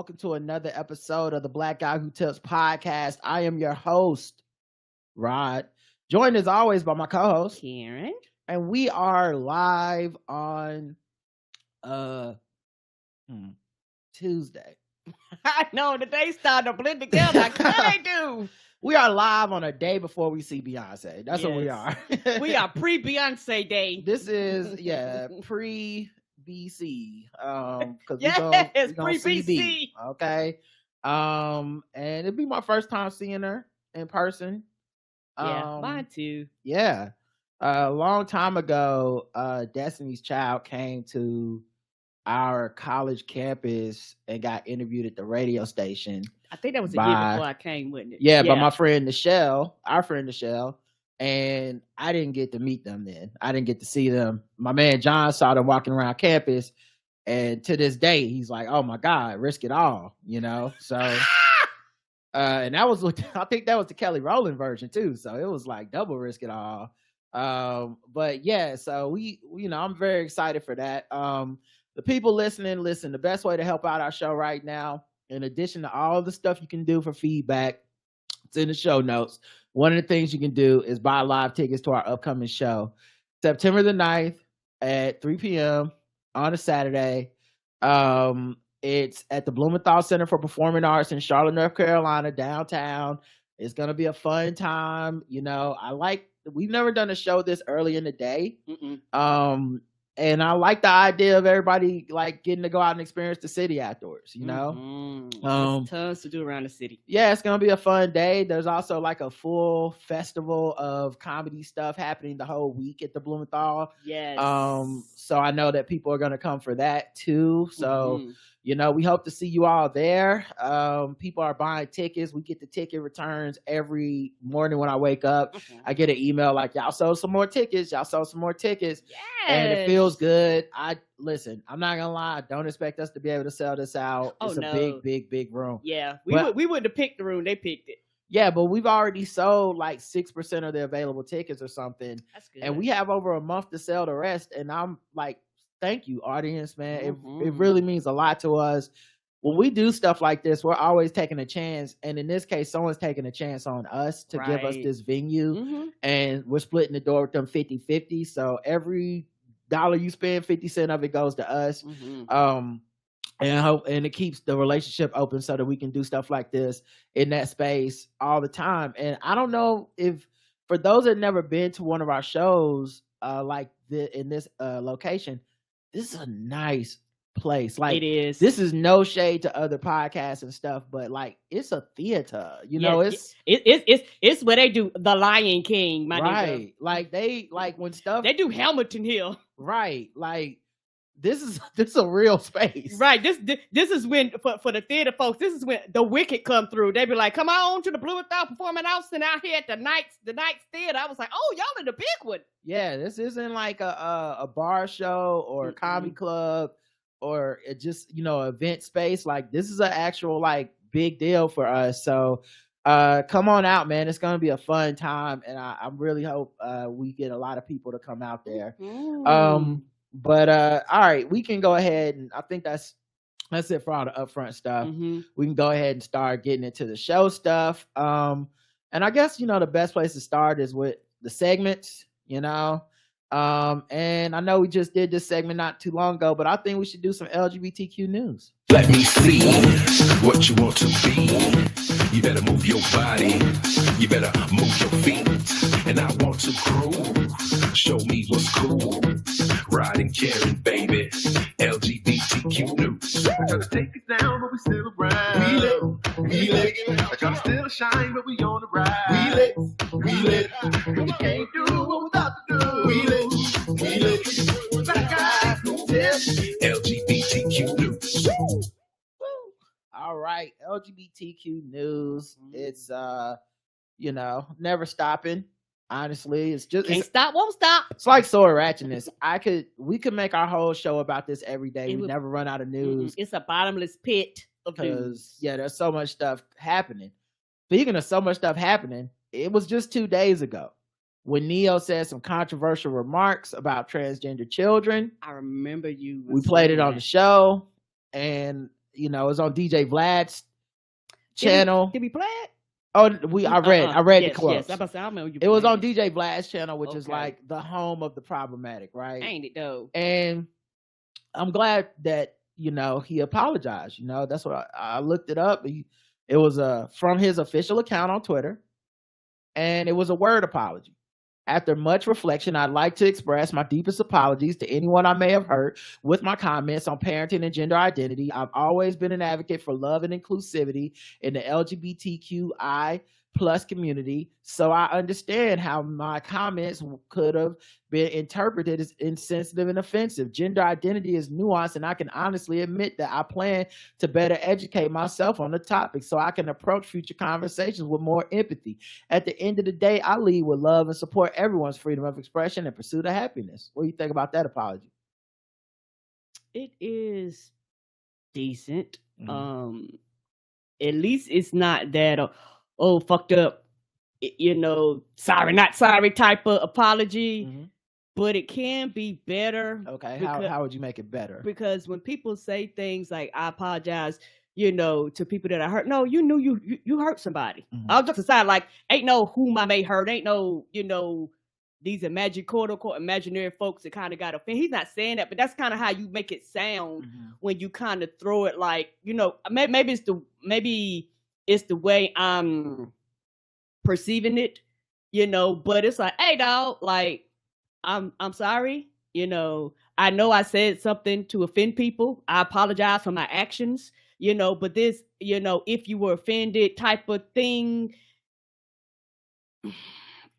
welcome to another episode of the Black Guy Who Tips podcast. I am your host, Rod, joined as always by my co-host, Karen. And we are live on Tuesday. I know, the days starting to blend together. What they do? We are live on a day before we see Beyonce. That's what we are. We are pre-Beyonce day. This is, pre-BC. Because yes, pre-BC. Okay. And it'd be my first time seeing her in person. Yeah, mine too. Yeah. A long time ago, Destiny's Child came to our college campus and got interviewed at the radio station. I think that was a year before I came, wasn't it? Yeah, by my friend Nichelle, our friend Nichelle. And I didn't get to meet them then. I didn't get to see them. My man John saw them walking around campus. And to this day, he's like, oh my God, risk it all, you know? So, and that was, I think that was the Kelly Rowland version too. So it was like double risk it all. But yeah, so we, I'm very excited for that. The people listening, listen, the best way to help out our show right now, in addition to all the stuff you can do for feedback, it's in the show notes. One of the things you can do is buy live tickets to our upcoming show, September the 9th at 3 p.m. on a Saturday. It's at the Blumenthal Center for Performing Arts in Charlotte, North Carolina, downtown. It's going to be a fun time. We've never done a show this early in the day. And I like the idea of everybody like getting to go out and experience the city afterwards, you know? There's tons to do around the city. Yeah, it's going to be a fun day. There's also like a full festival of comedy stuff happening the whole week at the Blumenthal. Yes. So I know that people are going to come for that too. So, we hope to see you all there. People are buying tickets. We get the ticket returns every morning when I wake up. I get an email like, y'all sold some more tickets. Y'all sold some more tickets. Yes. And it feels good. Listen, I'm not going to lie. Don't expect us to be able to sell this out. It's a big room. Yeah. We wouldn't have picked the room. They picked it. Yeah, but we've already sold like 6% of the available tickets or something. That's good. And we have over a month to sell the rest. And I'm like, thank you, audience, man. It really means a lot to us. When we do stuff like this, we're always taking a chance. And in this case, someone's taking a chance on us to give us this venue. And we're splitting the door with them 50-50. So every dollar you spend, 50 cents of it goes to us. And it keeps the relationship open so that we can do stuff like this in that space all the time. And I don't know if, for those that have never been to one of our shows in this location, this is a nice place. Like, it is. This is no shade to other podcasts and stuff, but like, it's a theater. It's where they do The Lion King, my nigga. Like when stuff they do Hamilton Hill. Right. Like this is a real space. Right. This is when for the theater folks, this is when the Wicked come through. They be like, come on to the Blumenthal Performing Arts and out here at the Knights Theater. I was like, oh, y'all in the big one. Yeah, this isn't like a bar show or a comedy club or just, event space. Like this is an actual like big deal for us. So come on out, man. It's gonna be a fun time, and I really hope we get a lot of people to come out there. But all right, we can go ahead, and I think that's it for all the upfront stuff. We can go ahead and start getting into the show stuff. And I guess the best place to start is with the segments, and I know we just did this segment not too long ago, but I think we should do some LGBTQ news. Let me see what you want to be. You better move your body. You better move your feet. And I want to groove. Show me what's cool. Riding, caring, baby. LGBTQ news. I try to take it down, but we still around. We lit. I try to still shine, but we on the ride. We lit. You can't do what we got to do. We lit. Black guys, LGBTQ news. All right, LGBTQ news. It's never stopping. Honestly, it's just can't stop, won't stop. It's like sword ratchetness. We could make our whole show about this every day. We never run out of news. It's a bottomless pit of news. Yeah, there's so much stuff happening. Speaking of so much stuff happening, it was just 2 days ago when Neo said some controversial remarks about transgender children. I remember you. We played it on the show, and you know, it's on DJ Vlad's channel. Did we play it? Oh, I read yes, the quotes. Yes, I was about to say, I remember you it was on playing DJ Vlad's channel, which is Okay. like the home of the problematic, right? Ain't it though? And I'm glad that, you know, he apologized. You know, that's what I looked it up. It was from his official account on Twitter, and it was a word apology. After much reflection, I'd like to express my deepest apologies to anyone I may have hurt with my comments on parenting and gender identity. I've always been an advocate for love and inclusivity in the LGBTQI+ community, so I understand how my comments could have been interpreted as insensitive and offensive. Gender identity is nuanced, and I can honestly admit that I plan to better educate myself on the topic so I can approach future conversations with more empathy. At the end of the day, I lead with love and support everyone's freedom of expression and pursuit of happiness. What do you think about that apology? It is decent. At least it's not that fucked up, you know, sorry not sorry type of apology, but it can be better. Okay, how would you make it better? Because when people say things like I apologize, you know, to people that I hurt, no, you knew you hurt somebody. I'll just decide, like, ain't no whom I may hurt, ain't no, you know, these quote unquote imaginary folks that kind of got offended. He's not saying that, but that's kind of how you make it sound when you kind of throw it, like, you know, maybe it's the way I'm perceiving it, you know, but it's like, hey dog, like, I'm sorry, you know I said something to offend people. I apologize for my actions, you know, but this, you know, if you were offended type of thing,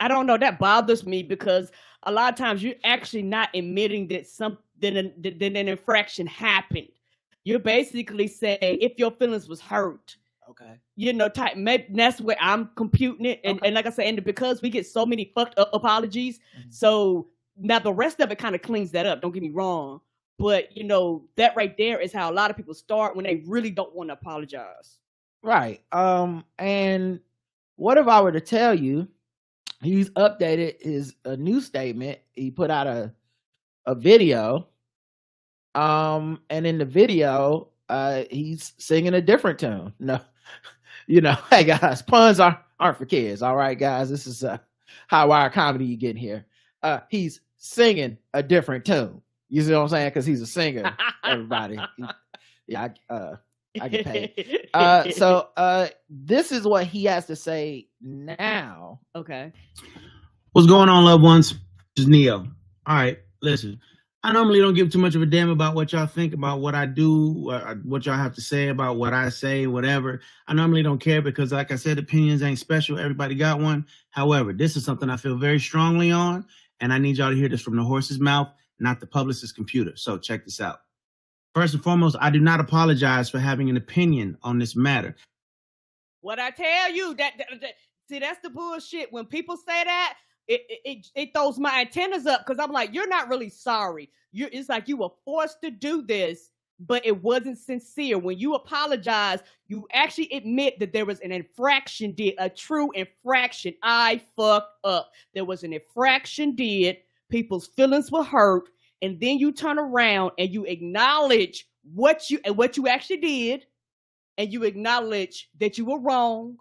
I don't know, that bothers me, because a lot of times you're actually not admitting that an infraction happened. You're basically saying if your feelings was hurt. Okay. You know, maybe that's where I'm computing it. And, and like I said, and because we get so many fucked up apologies, so now the rest of it kind of cleans that up. Don't get me wrong. But, you know, that right there is how a lot of people start when they really don't want to apologize. Right. And what if I were to tell you he's updated a new statement? He put out a video. And in the video, he's singing a different tune. No, you know, hey guys, puns aren't for kids. All right, guys, this is high wire comedy you get here. He's singing a different tune. You see what I'm saying? Because he's a singer. Everybody, I get paid. So this is what he has to say now. Okay. What's going on, loved ones? This is Neo. All right, listen. I normally don't give too much of a damn about what y'all think about what I do, what y'all have to say about what I say, whatever. I normally don't care because, like I said, opinions ain't special. Everybody got one. However, this is something I feel very strongly on, and I need y'all to hear this from the horse's mouth, not the publicist's computer. So check this out. First and foremost, I do not apologize for having an opinion on this matter. What I tell you, see, that's the bullshit. When people say that, it throws my antennas up, because I'm like, you're not really sorry. It's like you were forced to do this, but it wasn't sincere. When you apologize, you actually admit that there was an infraction a true infraction. I fucked up. There was an infraction people's feelings were hurt, and then you turn around and you acknowledge what you actually did, and you acknowledge that you were wrong.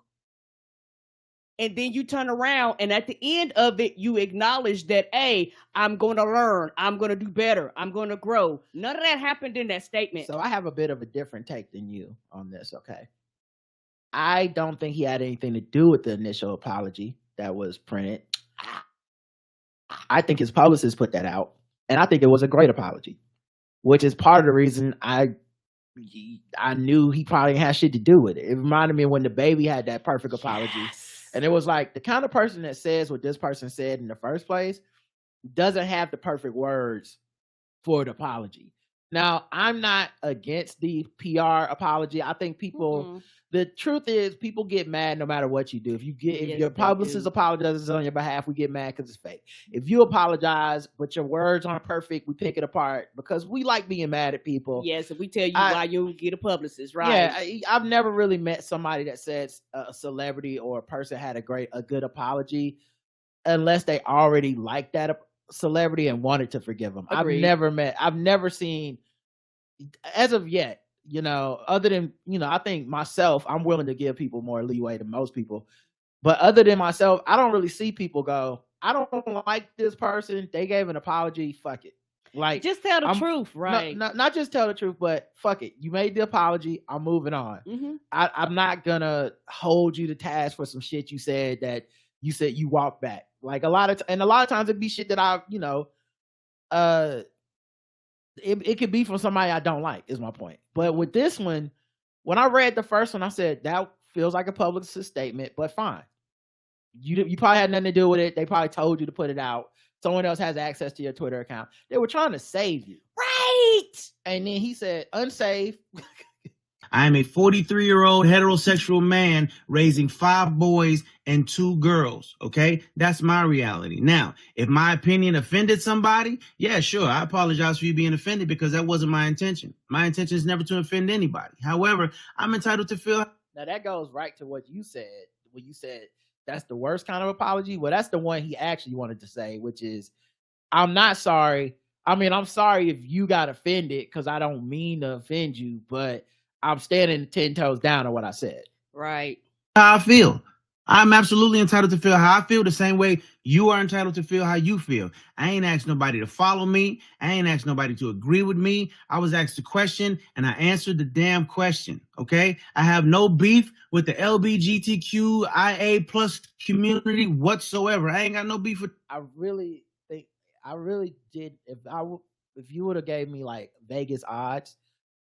And then you turn around, and at the end of it, you acknowledge that, hey, I'm going to learn. I'm going to do better. I'm going to grow. None of that happened in that statement. So I have a bit of a different take than you on this, okay? I don't think he had anything to do with the initial apology that was printed. I think his publicist put that out, and I think it was a great apology, which is part of the reason I knew he probably had shit to do with it. It reminded me of when the baby had that perfect apology. Yes. And it was like, the kind of person that says what this person said in the first place doesn't have the perfect words for the apology. Now, I'm not against the PR apology. I think people, the truth is, people get mad no matter what you do. If your publicist apologizes on your behalf, we get mad because it's fake. If you apologize, but your words aren't perfect, we pick it apart because we like being mad at people. Yes, if we tell you why you get a publicist, right? Yeah, I've never really met somebody that says a celebrity or a person had a good apology unless they already liked that celebrity and wanted to forgive them. Agreed. I've never seen, as of yet, you know, other than, you know, I think myself, I'm willing to give people more leeway than most people. But other than myself, I don't really see people go, I don't like this person. They gave an apology. Fuck it. Like, just tell the truth, right? Not just tell the truth, but fuck it. You made the apology. I'm moving on. I'm not gonna hold you to task for some shit you said that you said you walked back. Like a lot of times it'd be shit that I, you know, it could be from somebody I don't like, is my point. But with this one, when I read the first one, I said that feels like a publicist statement, but fine. You probably had nothing to do with it. They probably told you to put it out. Someone else has access to your Twitter account. They were trying to save you. Right. And then he said, unsave. I am a 43-year-old heterosexual man raising 5 boys and 2 girls. Okay, that's my reality. Now, if my opinion offended somebody, yeah, sure, I apologize for you being offended because that wasn't my intention. My intention is never to offend anybody. However, I'm entitled to feel. Now that goes right to what you said. When you said that's the worst kind of apology. Well, that's the one he actually wanted to say, which is, I'm not sorry. I mean, I'm sorry if you got offended because I don't mean to offend you, but I'm standing 10 toes down on what I said. Right. How I feel. I'm absolutely entitled to feel how I feel the same way you are entitled to feel how you feel. I ain't asked nobody to follow me. I ain't asked nobody to agree with me. I was asked a question and I answered the damn question. Okay. I have no beef with the LGBTQ plus community whatsoever. I ain't got no beef with. I really did. If you would have gave me like Vegas odds,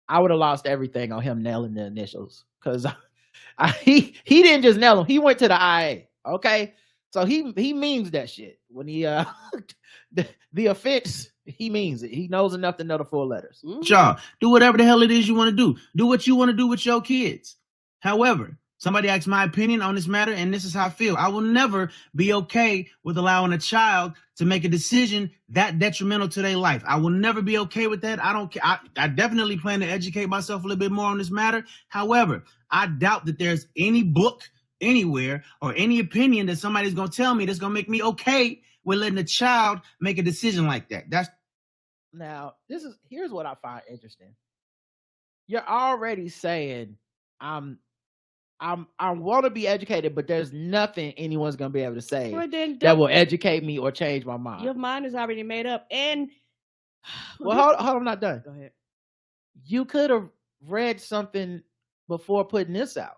I would have lost everything on him nailing the initials. Cause he didn't just nail them. He went to the IA. Okay. So he means that shit. When he the offense, he means it. He knows enough to know the full letters. Y'all do whatever the hell it is you want to do. Do what you want to do with your kids. However, somebody asked my opinion on this matter, and this is how I feel. I will never be okay with allowing a child to make a decision that detrimental to their life. I will never be okay with that. I don't care. I definitely plan to educate myself a little bit more on this matter. However, I doubt that there's any book anywhere or any opinion that somebody's going to tell me that's going to make me okay with letting a child make a decision like that. Now, here's what I find interesting. You're already saying I want to be educated, but there's nothing anyone's gonna be able to say that will educate me or change my mind. Your mind is already made up. And well, hold on, I'm not done. Go ahead. You could have read something before putting this out.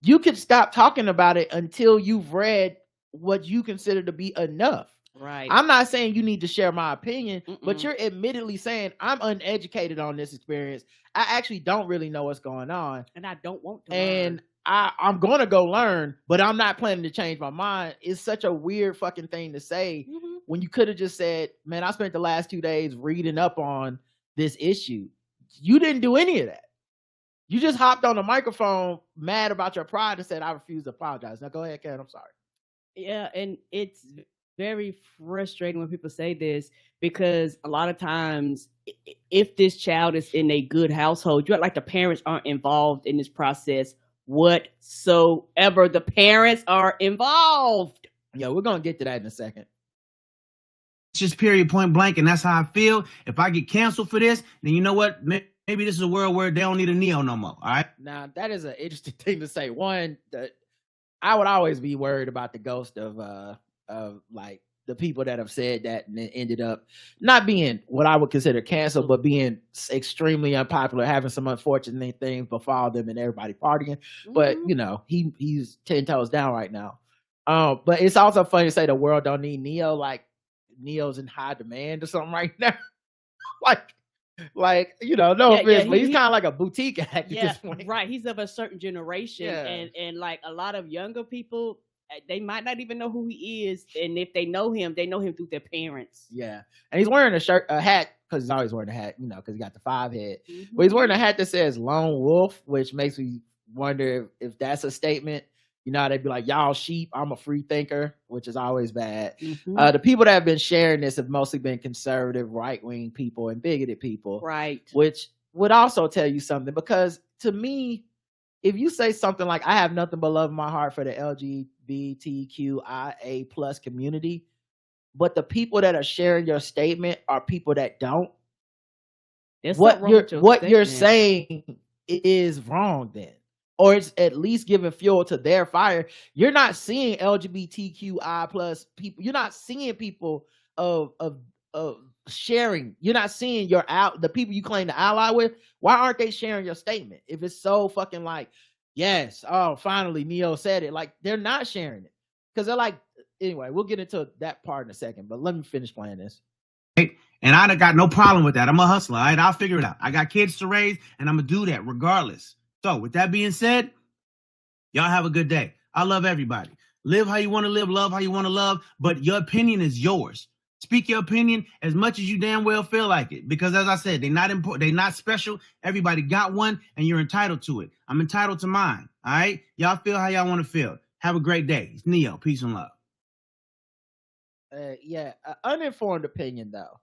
You could stop talking about it until you've read what you consider to be enough. Right. I'm not saying you need to share my opinion, but you're admittedly saying I'm uneducated on this experience. I actually don't really know what's going on. And I don't want to learn. And I'm going to go learn, but I'm not planning to change my mind. It's such a weird fucking thing to say when you could have just said, man, I spent the last 2 days reading up on this issue. You didn't do any of that. You just hopped on the microphone mad about your pride and said, I refuse to apologize. Now go ahead, Karen. I'm sorry. Yeah, and it's very frustrating when people say this because a lot of times if this child is in a good household, you act like the parents aren't involved in this process whatsoever. The parents are involved. Yeah, we're going to get to that in a second. It's just period, point blank, and that's how I feel. If I get canceled for this, then you know what? Maybe this is a world where they don't need a Neo no more, all right? Now, that is an interesting thing to say. One, I would always be worried about the ghost of like the people that have said that and then ended up not being what I would consider canceled, but being extremely unpopular, having some unfortunate things befall them and everybody partying. But you know, he's 10 toes down right now. But it's also funny to say the world don't need Neo, like Neo's in high demand or something right now. like you know, no offense, but he's kind of like a boutique act at this point. Right. He's of a certain generation, and like a lot of younger people, they might not even know who he is, and if they know him through their parents. Yeah, and he's wearing a hat because he's always wearing a hat, you know, because he got the 5 head. But he's wearing a hat that says "Lone Wolf," which makes me wonder if that's a statement. You know, they'd be like, y'all sheep, I'm a free thinker, which is always bad. The people that have been sharing this have mostly been conservative, right-wing people and bigoted people. Right. Which would also tell you something, because to me, if you say something like, I have nothing but love in my heart for the LGBTQIA plus community, but the people that are sharing your statement are people that don't, There's what something wrong with your what you're statement. saying is wrong then, or it's at least giving fuel to their fire. You're not seeing LGBTQI plus people. You're not seeing people of sharing. You're not seeing the people you claim to ally with. Why aren't they sharing your statement? If it's so fucking like, yes, oh, finally Neo said it. Like, they're not sharing it because they're like, anyway, we'll get into that part in a second, but let me finish playing this. And I got no problem with that. I'm a hustler. All right, I'll figure it out. I got kids to raise, and I'm gonna do that regardless. So, with that being said, y'all have a good day. I love everybody. Live how you want to live, love how you want to love, but your opinion is yours. Speak your opinion as much as you damn well feel like it, because as I said, they're not important. They're not special. Everybody got one, and you're entitled to it. I'm entitled to mine. All right, y'all feel how y'all want to feel. Have a great day. It's Neo. Peace and love. Uninformed opinion though.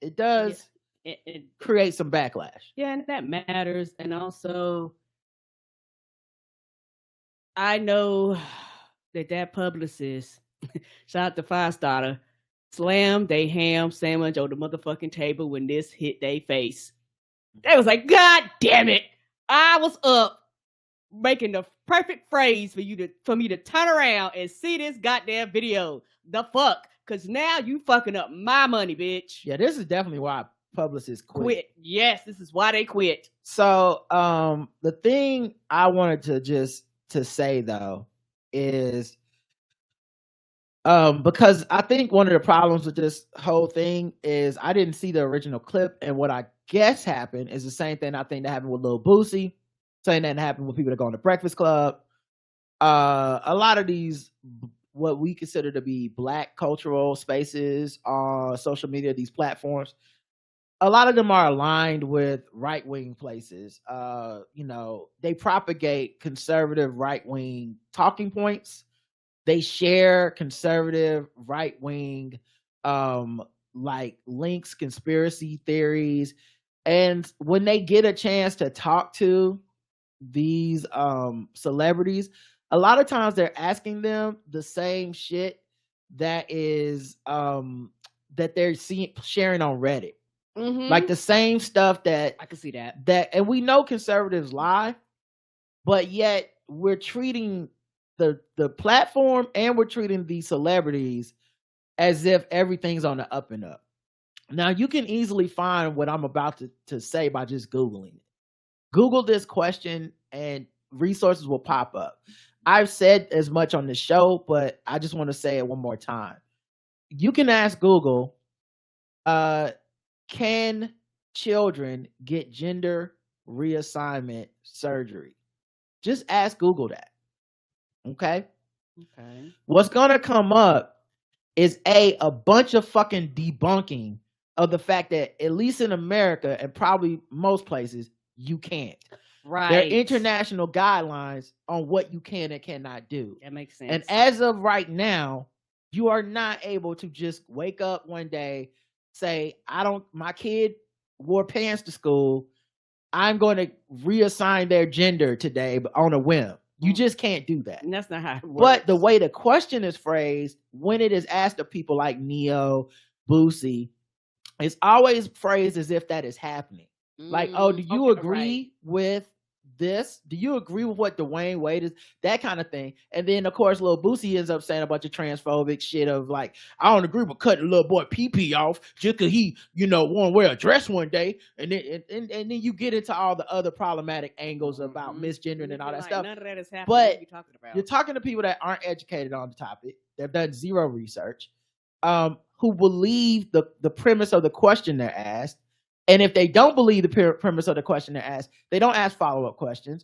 It does it create some backlash. Yeah, and that matters. And also, I know that publicist, shout out to Firestarter, slammed they ham sandwich on the motherfucking table when this hit their face. They was like, God damn it. I was up making the perfect phrase for me to turn around and see this goddamn video. The fuck? Because now you fucking up my money, bitch. Yeah, this is definitely why publicists quit. Yes, this is why they quit. So the thing I wanted to say though is because I think one of the problems with this whole thing is I didn't see the original clip, and what I guess happened is the same thing I think that happened with Lil Boosie, same thing that happened with people that go on the Breakfast Club. A lot of these what we consider to be Black cultural spaces on social media, these platforms, a lot of them are aligned with right-wing places. They propagate conservative right-wing talking points. They share conservative right-wing like links, conspiracy theories. And when they get a chance to talk to these celebrities, a lot of times they're asking them the same shit that is that they're sharing on Reddit. Mm-hmm. Like the same stuff that I can see that. And we know conservatives lie, but yet we're treating the platform and we're treating these celebrities as if everything's on the up and up. Now you can easily find what I'm about to say by just Googling it. Google this question and resources will pop up. I've said as much on the show, but I just want to say it one more time. You can ask Google, can children get gender reassignment surgery? Just ask Google that. Okay? What's going to come up is a bunch of fucking debunking of the fact that at least in America and probably most places, you can't. Right. There are international guidelines on what you can and cannot do. That makes sense. And as of right now, you are not able to just wake up one day, say, my kid wore pants to school. I'm going to reassign their gender today on a whim. You just can't do that. And that's not how it works. But the way the question is phrased, when it is asked of people like Neo, Boosie, it's always phrased as if that is happening. Like, oh, do you agree with this? Do you agree with what Dwayne Wade is? That kind of thing. And then, of course, Lil Boosie ends up saying a bunch of transphobic shit of like, I don't agree with cutting little boy pee-pee off just because he, want to wear a dress one day. And then you get into all the other problematic angles about misgendering and all that stuff. None of that is happening. But you're talking to people that aren't educated on the topic. They've done zero research. Who believe the premise of the question they're asked. And if they don't believe the premise of the question they're asked, they don't ask follow-up questions.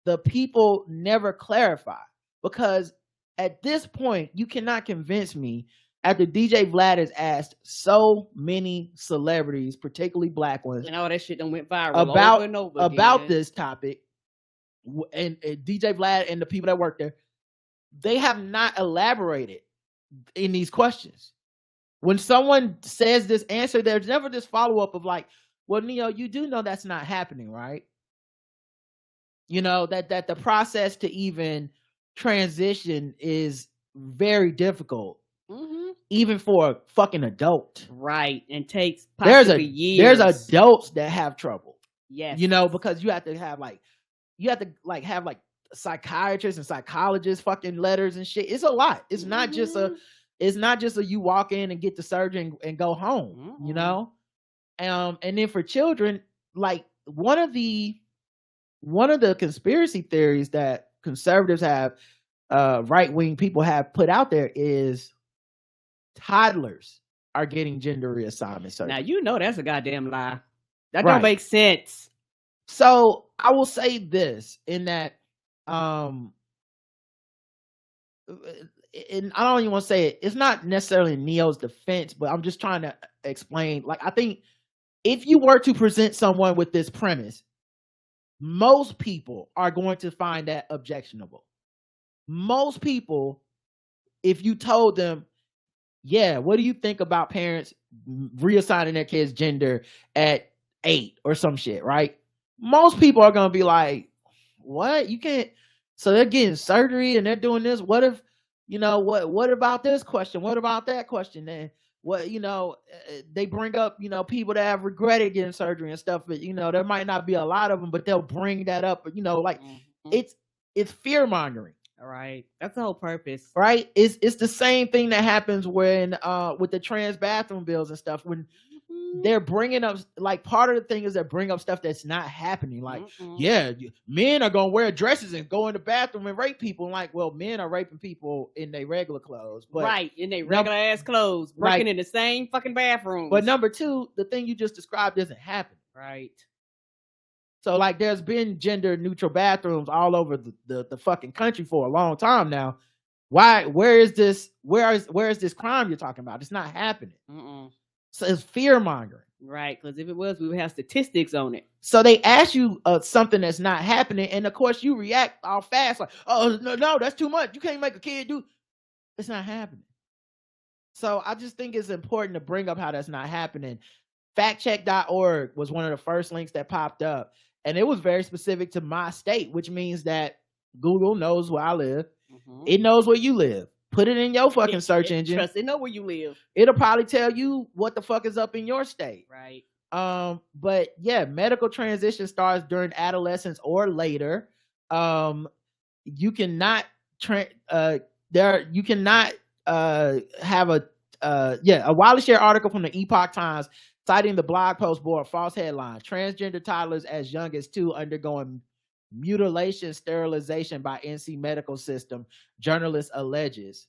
The people never clarify, because at this point, you cannot convince me, after DJ Vlad has asked so many celebrities, particularly Black ones, and all that shit done went viral over and over about this topic, and DJ Vlad and the people that work there, they have not elaborated in these questions. When someone says this answer, there's never this follow-up of like, well, Neo, you do know that's not happening, right? That the process to even transition is very difficult. Mm-hmm. even for a fucking adult. Right. And takes There's possibly years. There's adults that have trouble. Yes. You know, because you have to have have psychiatrists and psychologists fucking letters and shit. It's a lot. It's not just a you walk in and get the surgery and go home, you know? And then for children, like one of the conspiracy theories that conservatives have, right-wing people have put out there is toddlers are getting gender reassignment surgery. Now, you know that's a goddamn lie. That Right. don't make sense. So I will say this in that, and I don't even want to say it. It's not necessarily Neo's defense, but I'm just trying to explain. Like, I think if you were to present someone with this premise, most people are going to find that objectionable. Most people, if you told them, yeah, what do you think about parents reassigning their kids gender at 8 or some shit, right? Most people are going to be like, what? You can't. So they're getting surgery and they're doing this. What if, you know, what about this question? What about that question? And what, you know, they bring up, you know, people that have regretted getting surgery and stuff, but, you know, there might not be a lot of them, but they'll bring that up, you know, like it's fear mongering. All right. That's the whole purpose. Right? It's the same thing that happens when with the trans bathroom bills and stuff, when they're bringing up, like, part of the thing is they bring up stuff that's not happening. Like, yeah, men are gonna wear dresses and go in the bathroom and rape people. And like, well, men are raping people in their regular clothes, but right, in their regular ass clothes, working in the same fucking bathroom. But number two, the thing you just described doesn't happen. Right. So like, there's been gender neutral bathrooms all over the fucking country for a long time now. Why? Where is this crime you're talking about? It's not happening. So it's fear mongering. Right, because if it was, we would have statistics on it. So they ask you something that's not happening, and of course you react all fast, like, oh, no, that's too much. You can't make a kid do. It's not happening. So I just think it's important to bring up how that's not happening. Factcheck.org was one of the first links that popped up, and it was very specific to my state, which means that Google knows where I live. It knows where you live. Put it in your fucking search engine. Trust it, know where you live. It'll probably tell you what the fuck is up in your state. Right. But yeah, medical transition starts during adolescence or later. You cannot have a widely shared article from the Epoch Times citing the blog post bore a false headline: transgender toddlers as young as 2 undergoing mutilation sterilization by NC medical system, journalist alleges.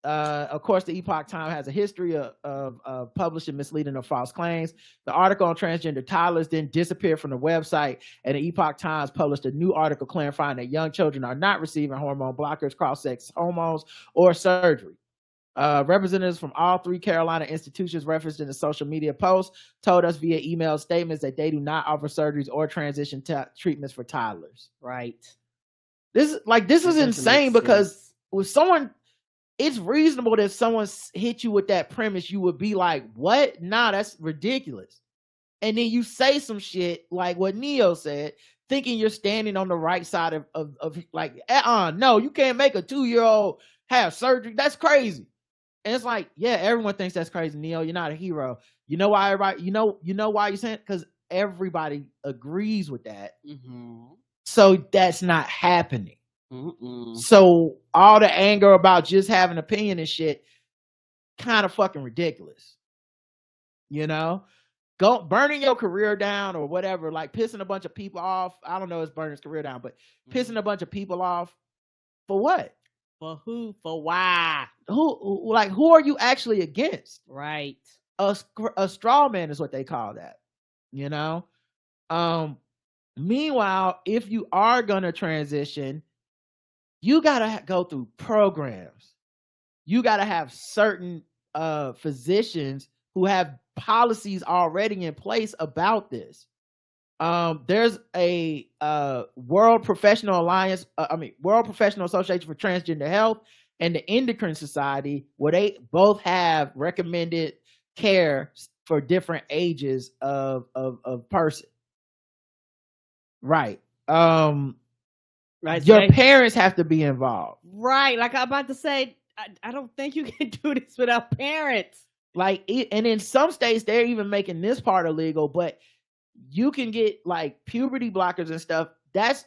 Of course, the Epoch Times has a history of publishing misleading or false claims. The article on transgender toddlers then disappeared from the website, and the Epoch Times published a new article clarifying that young children are not receiving hormone blockers, cross-sex hormones, or surgery. Representatives from all 3 Carolina institutions referenced in the social media post told us via email statements that they do not offer surgeries or transition treatments for toddlers. Right. This is insane, because with someone, it's reasonable that if someone hit you with that premise, you would be like, what? Nah, that's ridiculous. And then you say some shit like what Neo said, thinking you're standing on the right side of like, no, you can't make a 2-year-old have surgery. That's crazy. And it's like, yeah, everyone thinks that's crazy, Neo. You're not a hero. You know why everybody, you know why you're saying it? Because everybody agrees with that. So that's not happening. So all the anger about just having an opinion and shit, kind of fucking ridiculous. You know? Burning your career down or whatever, like pissing a bunch of people off. I don't know if it's burning his career down, but pissing a bunch of people off for what? For who? For why? Who are you actually against? Right. A straw man is what they call that. You know? Meanwhile, if you are gonna transition, you gotta go through programs. You gotta have certain physicians who have policies already in place about this. There's a World Professional Association for Transgender Health and the Endocrine Society, where they both have recommended care for different ages of person. Right. Right. Your parents have to be involved. Right. Like I'm about to say, I don't think you can do this without parents. Like, and in some states, they're even making this part illegal, but you can get like puberty blockers and stuff. That's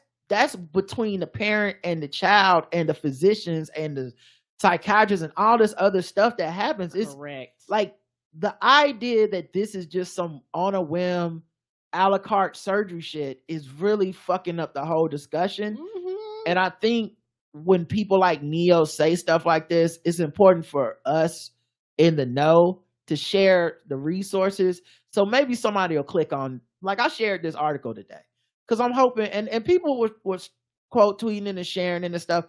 between the parent and the child and the physicians and the psychiatrists and all this other stuff that happens. It's correct. Like the idea that this is just some on a whim, a la carte surgery shit is really fucking up the whole discussion. And I think when people like Neo say stuff like this, it's important for us in the know to share the resources. So maybe somebody will click on, like I shared this article today because I'm hoping, and people was quote tweeting and sharing and stuff.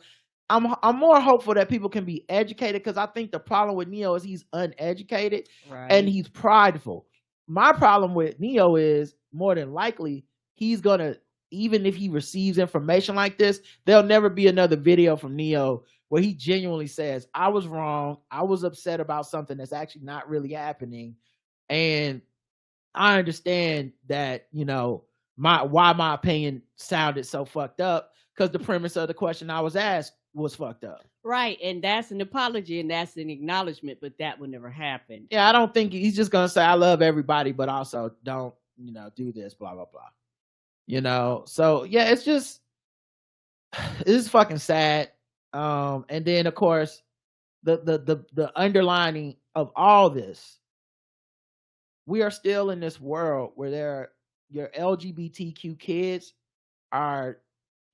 I'm more hopeful that people can be educated because I think the problem with Neo is he's uneducated and he's prideful. My problem with Neo is more than likely he's gonna, even if he receives information like this, there'll never be another video from Neo where he genuinely says, I was wrong. I was upset about something that's actually not really happening. And I understand that, you know, why my opinion sounded so fucked up because the premise of the question I was asked was fucked up. Right. And that's an apology and that's an acknowledgement, but that would never happen. Yeah, I don't think he's just going to say, I love everybody, but also don't, you know, do this, blah, blah, blah. You know, so yeah, it's fucking sad. And then of course, the underlining of all this, we are still in this world where your LGBTQ kids are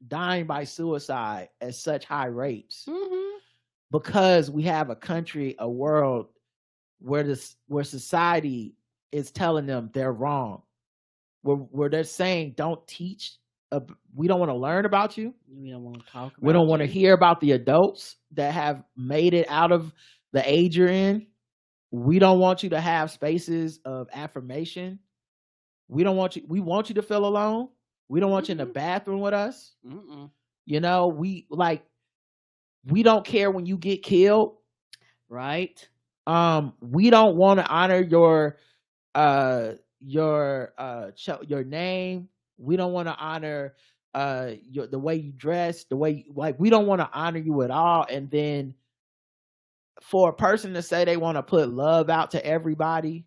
dying by suicide at such high rates because we have a country, a world where society is telling them they're wrong. Where they're saying, don't teach. We don't want to learn about you. We don't want to talk about We don't want to hear about the adults that have made it out of the age you're in. We don't want you to have spaces of affirmation. We want you to feel alone. We don't want you in the bathroom with us. You know, we don't care when you get killed. Right. We don't want to honor your name. We don't want to honor the way you dress, the way we don't want to honor you at all. And then for a person to say they want to put love out to everybody,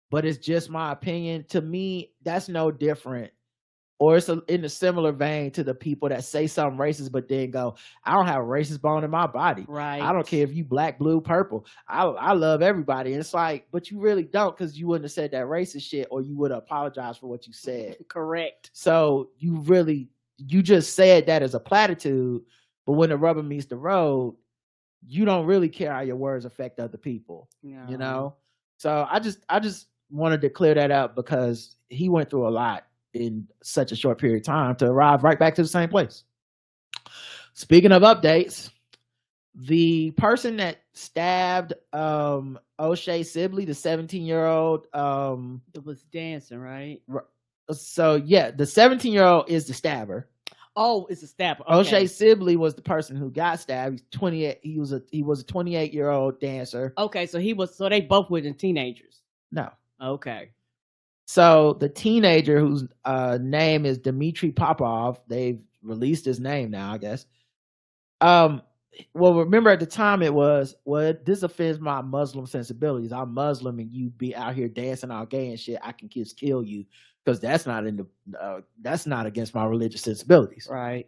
but it's just my opinion, to me that's no different, or it's in a similar vein to the people that say something racist but then go, I don't have a racist bone in my body. Right. I don't care if you black, blue, purple. I love everybody. And it's like, but you really don't, because you wouldn't have said that racist shit, or you would have apologized for what you said. Correct. So you just said that as a platitude, but when the rubber meets the road, you don't really care how your words affect other people. No. You know? So I just wanted to clear that up because he went through a lot in such a short period of time to arrive right back to the same place. Speaking of updates, the person that stabbed O'Shea Sibley, the 17-year-old, it was dancing, right? So yeah, the 17-year-old is the stabber. Oh, it's a stabber. Okay. O'Shea Sibley was the person who got stabbed. He's 28. He was a 28-year-old dancer. Okay, so they both were teenagers. No. Okay. So the teenager whose name is Dmitry Popov, they've released his name now, I guess. Well, remember at the time it was, well, this offends my Muslim sensibilities. I'm Muslim and you be out here dancing all gay and shit. I can just kill you because that's not against my religious sensibilities. Right.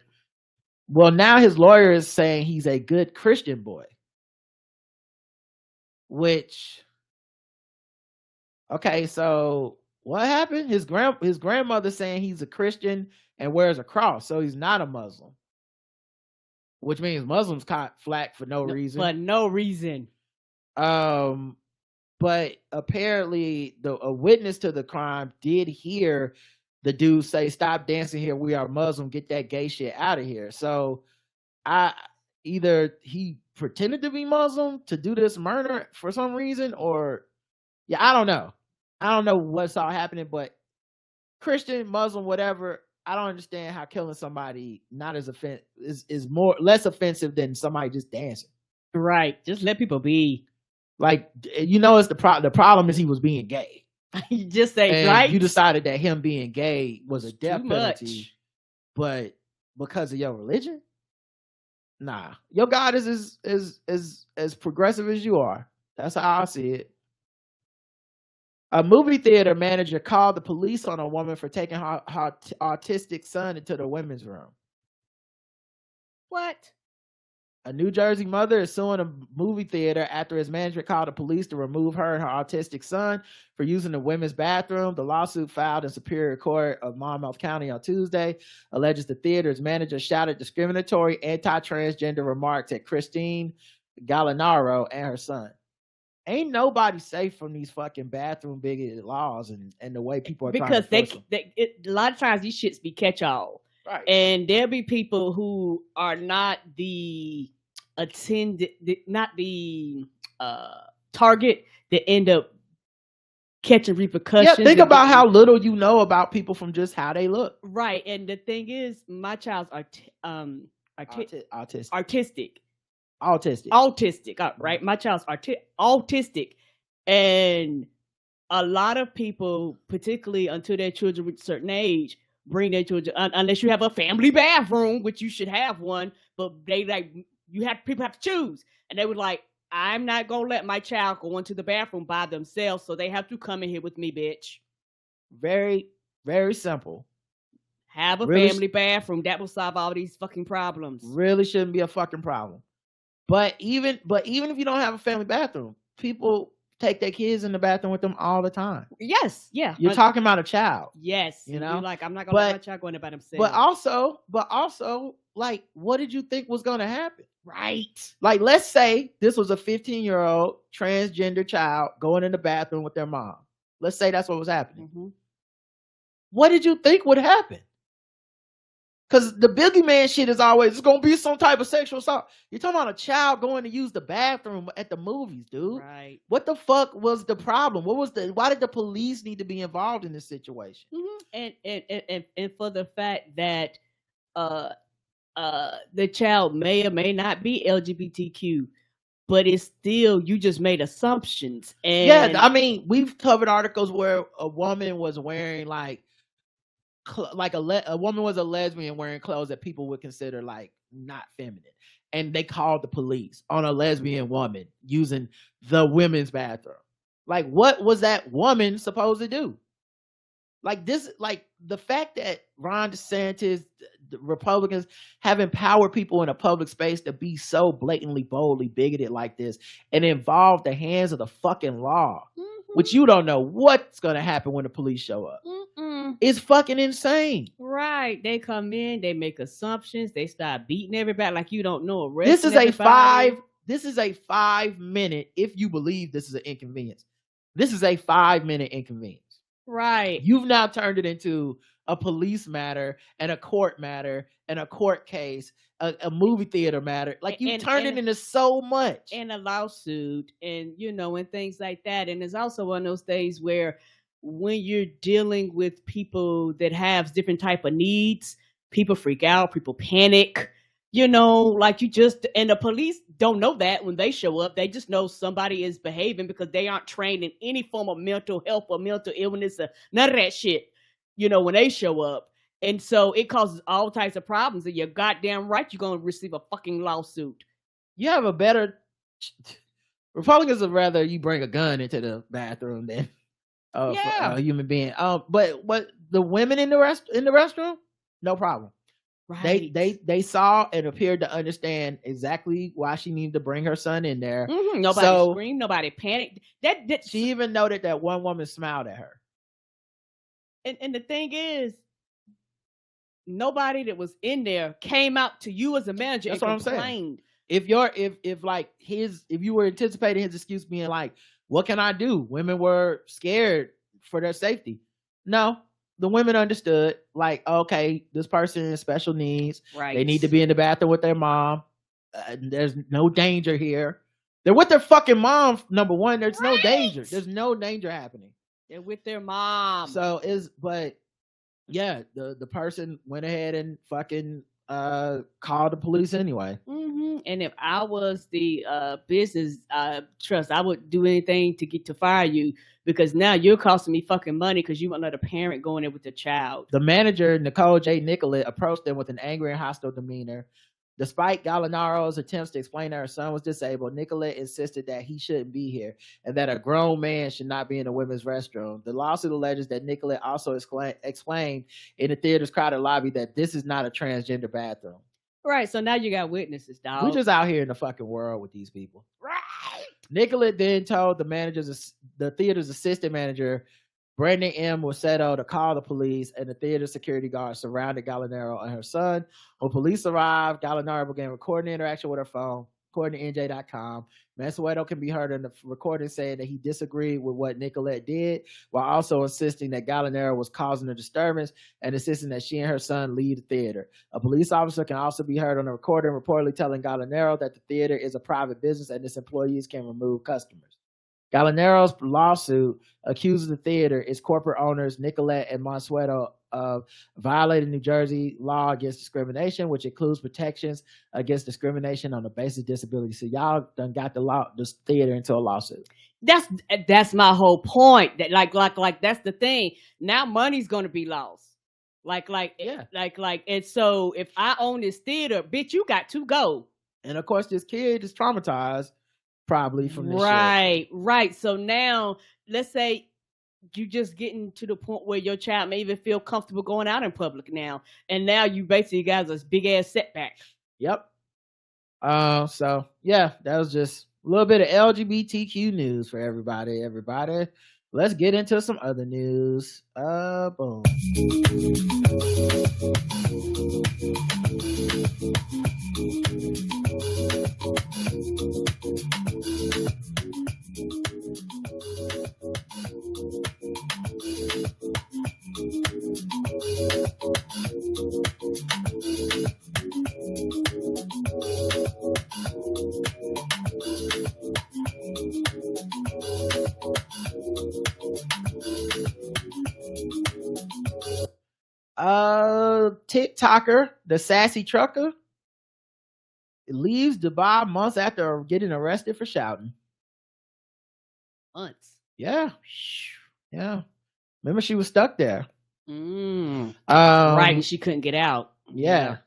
Well, now his lawyer is saying he's a good Christian boy, which, okay, so what happened? His grandmother saying he's a Christian and wears a cross, so he's not a Muslim, which means Muslims caught flack for no reason. For no reason. But apparently a witness to the crime did hear the dude say, "Stop dancing here. We are Muslim. Get that gay shit out of here." So either he pretended to be Muslim to do this murder for some reason, or I don't know. I don't know what's all happening, but Christian, Muslim, whatever, I don't understand how killing somebody not as is less offensive than somebody just dancing. Right. Just let people be. Like, you know, it's the problem is he was being gay. You just say, and right? You decided that him being gay was a death Too penalty, much. but because of your religion? Nah, your God is as progressive as you are. That's how I see it. A movie theater manager called the police on a woman for taking her autistic son into the women's room. What? A New Jersey mother is suing a movie theater after his manager called the police to remove her and her autistic son for using the women's bathroom. The lawsuit filed in Superior Court of Monmouth County on Tuesday alleges the theater's manager shouted discriminatory anti-transgender remarks at Christine Gallinaro and her son. Ain't nobody safe from these fucking bathroom bigoted laws and the way people are because trying to a lot of times these shits be catch-all. Right. And there'll be people who are not the target that end up catching repercussions. Yeah, think about how little you know about people from just how they look. Right. And the thing is, my child's Autistic. Right. My child's autistic. And a lot of people, particularly until their children reach a certain age, bring their children unless you have a family bathroom, which you should have one, but people have to choose. And they were like, I'm not gonna let my child go into the bathroom by themselves, so they have to come in here with me, bitch. Very, very simple. Have a family bathroom. That will solve all these fucking problems. Really shouldn't be a fucking problem. But even if you don't have a family bathroom, people take their kids in the bathroom with them all the time. Yes, yeah. You're talking about a child. Yes, you know. You're like, I'm not gonna let my child go in there by themselves. But also, like, what did you think was gonna happen? Right. Like, let's say this was a 15-year-old transgender child going in the bathroom with their mom. Let's say that's what was happening. Mm-hmm. What did you think would happen? Because the boogeyman shit is always, it's going to be some type of sexual assault. You're talking about a child going to use the bathroom at the movies, dude. Right. What the fuck was the problem? Why did the police need to be involved in this situation? Mm-hmm. And for the fact that the child may or may not be LGBTQ, but it's still, you just made assumptions. And yeah, I mean, we've covered articles where a woman was wearing a woman was a lesbian wearing clothes that people would consider like not feminine, and they called the police on a lesbian woman using the women's bathroom. Like, what was that woman supposed to do? Like this, like the fact that Ron DeSantis, the Republicans have empowered people in a public space to be so blatantly, boldly bigoted like this and involve the hands of the fucking law, which you don't know what's going to happen when the police show up. It's fucking insane. Right. They come in, they make assumptions, they start beating everybody like you don't know. This is a 5-minute, if you believe this is an inconvenience. This is a 5-minute inconvenience. Right. You've now turned it into a police matter and a court matter and a court case, a movie theater matter. Like, you turned it into so much. And a lawsuit and, and things like that. And it's also one of those days where when you're dealing with people that have different type of needs, people freak out, people panic, and the police don't know that when they show up. They just know somebody is behaving because they aren't trained in any form of mental health or mental illness or none of that shit, when they show up. And so it causes all types of problems, and you're goddamn right you're going to receive a fucking lawsuit. You have a better... Republicans would rather you bring a gun into the bathroom than a human being. But the women in the restroom, no problem. Right. They saw and appeared to understand exactly why she needed to bring her son in there. Mm-hmm. Nobody screamed, nobody panicked. That she even noted that one woman smiled at her. And the thing is, nobody that was in there came out to you as a manager. That's and what complained. I'm saying. If you were anticipating his excuse being like, what can I do? Women were scared for their safety. No, the women understood, like, okay, this person has special needs. Right. They need to be in the bathroom with their mom. There's no danger here. They're with their fucking mom. Number one, there's no danger. There's no danger happening. They're with their mom. The person went ahead and fucking called the police anyway. Mm-hmm. And if I was the business trust, I would do anything to fire you, because now you're costing me fucking money because you won't let a parent go in there with the child. The manager, Nicole J. Nicollet, approached them with an angry and hostile demeanor. Despite Gallinaro's attempts to explain that her son was disabled, Nicolette insisted that he shouldn't be here and that a grown man should not be in the women's restroom. The lawsuit alleges that Nicolette also explained in the theater's crowded lobby that this is not a transgender bathroom. Right, so now you got witnesses, dog. We're just out here in the fucking world with these people. Right. Nicolette then told the theater's assistant manager, Brandon M. Wasetto, to call the police, and the theater security guard surrounded Gallinaro and her son. When police arrived, Gallinaro began recording the interaction with her phone. According to NJ.com, Mansueto can be heard in the recording saying that he disagreed with what Nicolette did, while also insisting that Gallinaro was causing a disturbance and insisting that she and her son leave the theater. A police officer can also be heard on the recording reportedly telling Gallinaro that the theater is a private business and its employees can remove customers. Gallinaro's lawsuit accuses the theater, its corporate owners, Nicolette and Mansueto, of violating New Jersey law against discrimination, which includes protections against discrimination on the basis of disability. So y'all done got this theater into a lawsuit. That's my whole point. That like that's the thing. Now money's gonna be lost. And so if I own this theater, bitch, you got to go. And of course, this kid is traumatized probably from this shit. Right. So now let's say you just getting to the point where your child may even feel comfortable going out in public now. And now you basically got this big ass setback. Yep. So yeah, that was just a little bit of LGBTQ news for everybody. Let's get into some other news. Boom. TikToker, the Sassy Trucker, leaves Dubai months after getting arrested for shouting. Months? Yeah. Remember, she was stuck there. Right, and she couldn't get out. Yeah.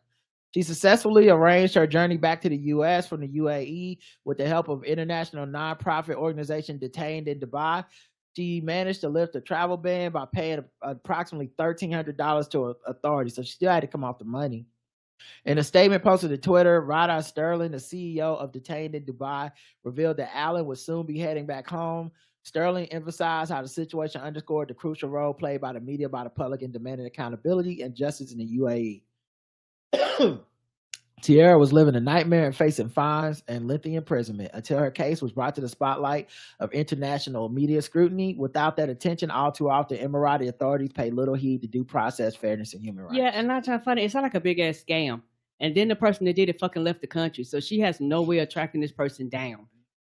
She successfully arranged her journey back to the U.S. from the UAE with the help of international nonprofit organization Detained in Dubai. She managed to lift a travel ban by paying approximately $1,300 to authorities, so she still had to come off the money. In a statement posted to Twitter, Rada Sterling, the CEO of Detained in Dubai, revealed that Allen would soon be heading back home. Sterling emphasized how the situation underscored the crucial role played by the media by the public in demanding accountability and justice in the UAE. Tierra was living a nightmare and facing fines and lengthy imprisonment until her case was brought to the spotlight of international media scrutiny. Without that attention, all too often, Emirati authorities pay little heed to due process, fairness, and human rights. Yeah, and not trying to find it. It sounds like a big ass scam. And then the person that did it fucking left the country. So she has no way of tracking this person down.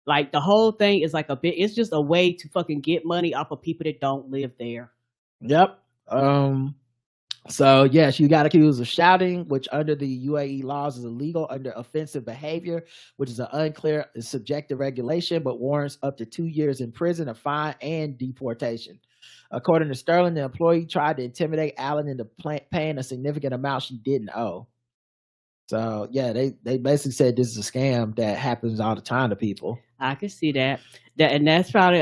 Like the whole thing is like it's just a way to fucking get money off of people that don't live there. Yep. So yeah, she got accused of shouting, which under the UAE laws is illegal under offensive behavior, which is an unclear subjective regulation, but warrants up to 2 years in prison, a fine, and deportation. According to Sterling, the employee tried to intimidate Allen into paying a significant amount she didn't owe. So yeah, they basically said this is a scam that happens all the time to people. I can see that. And that's probably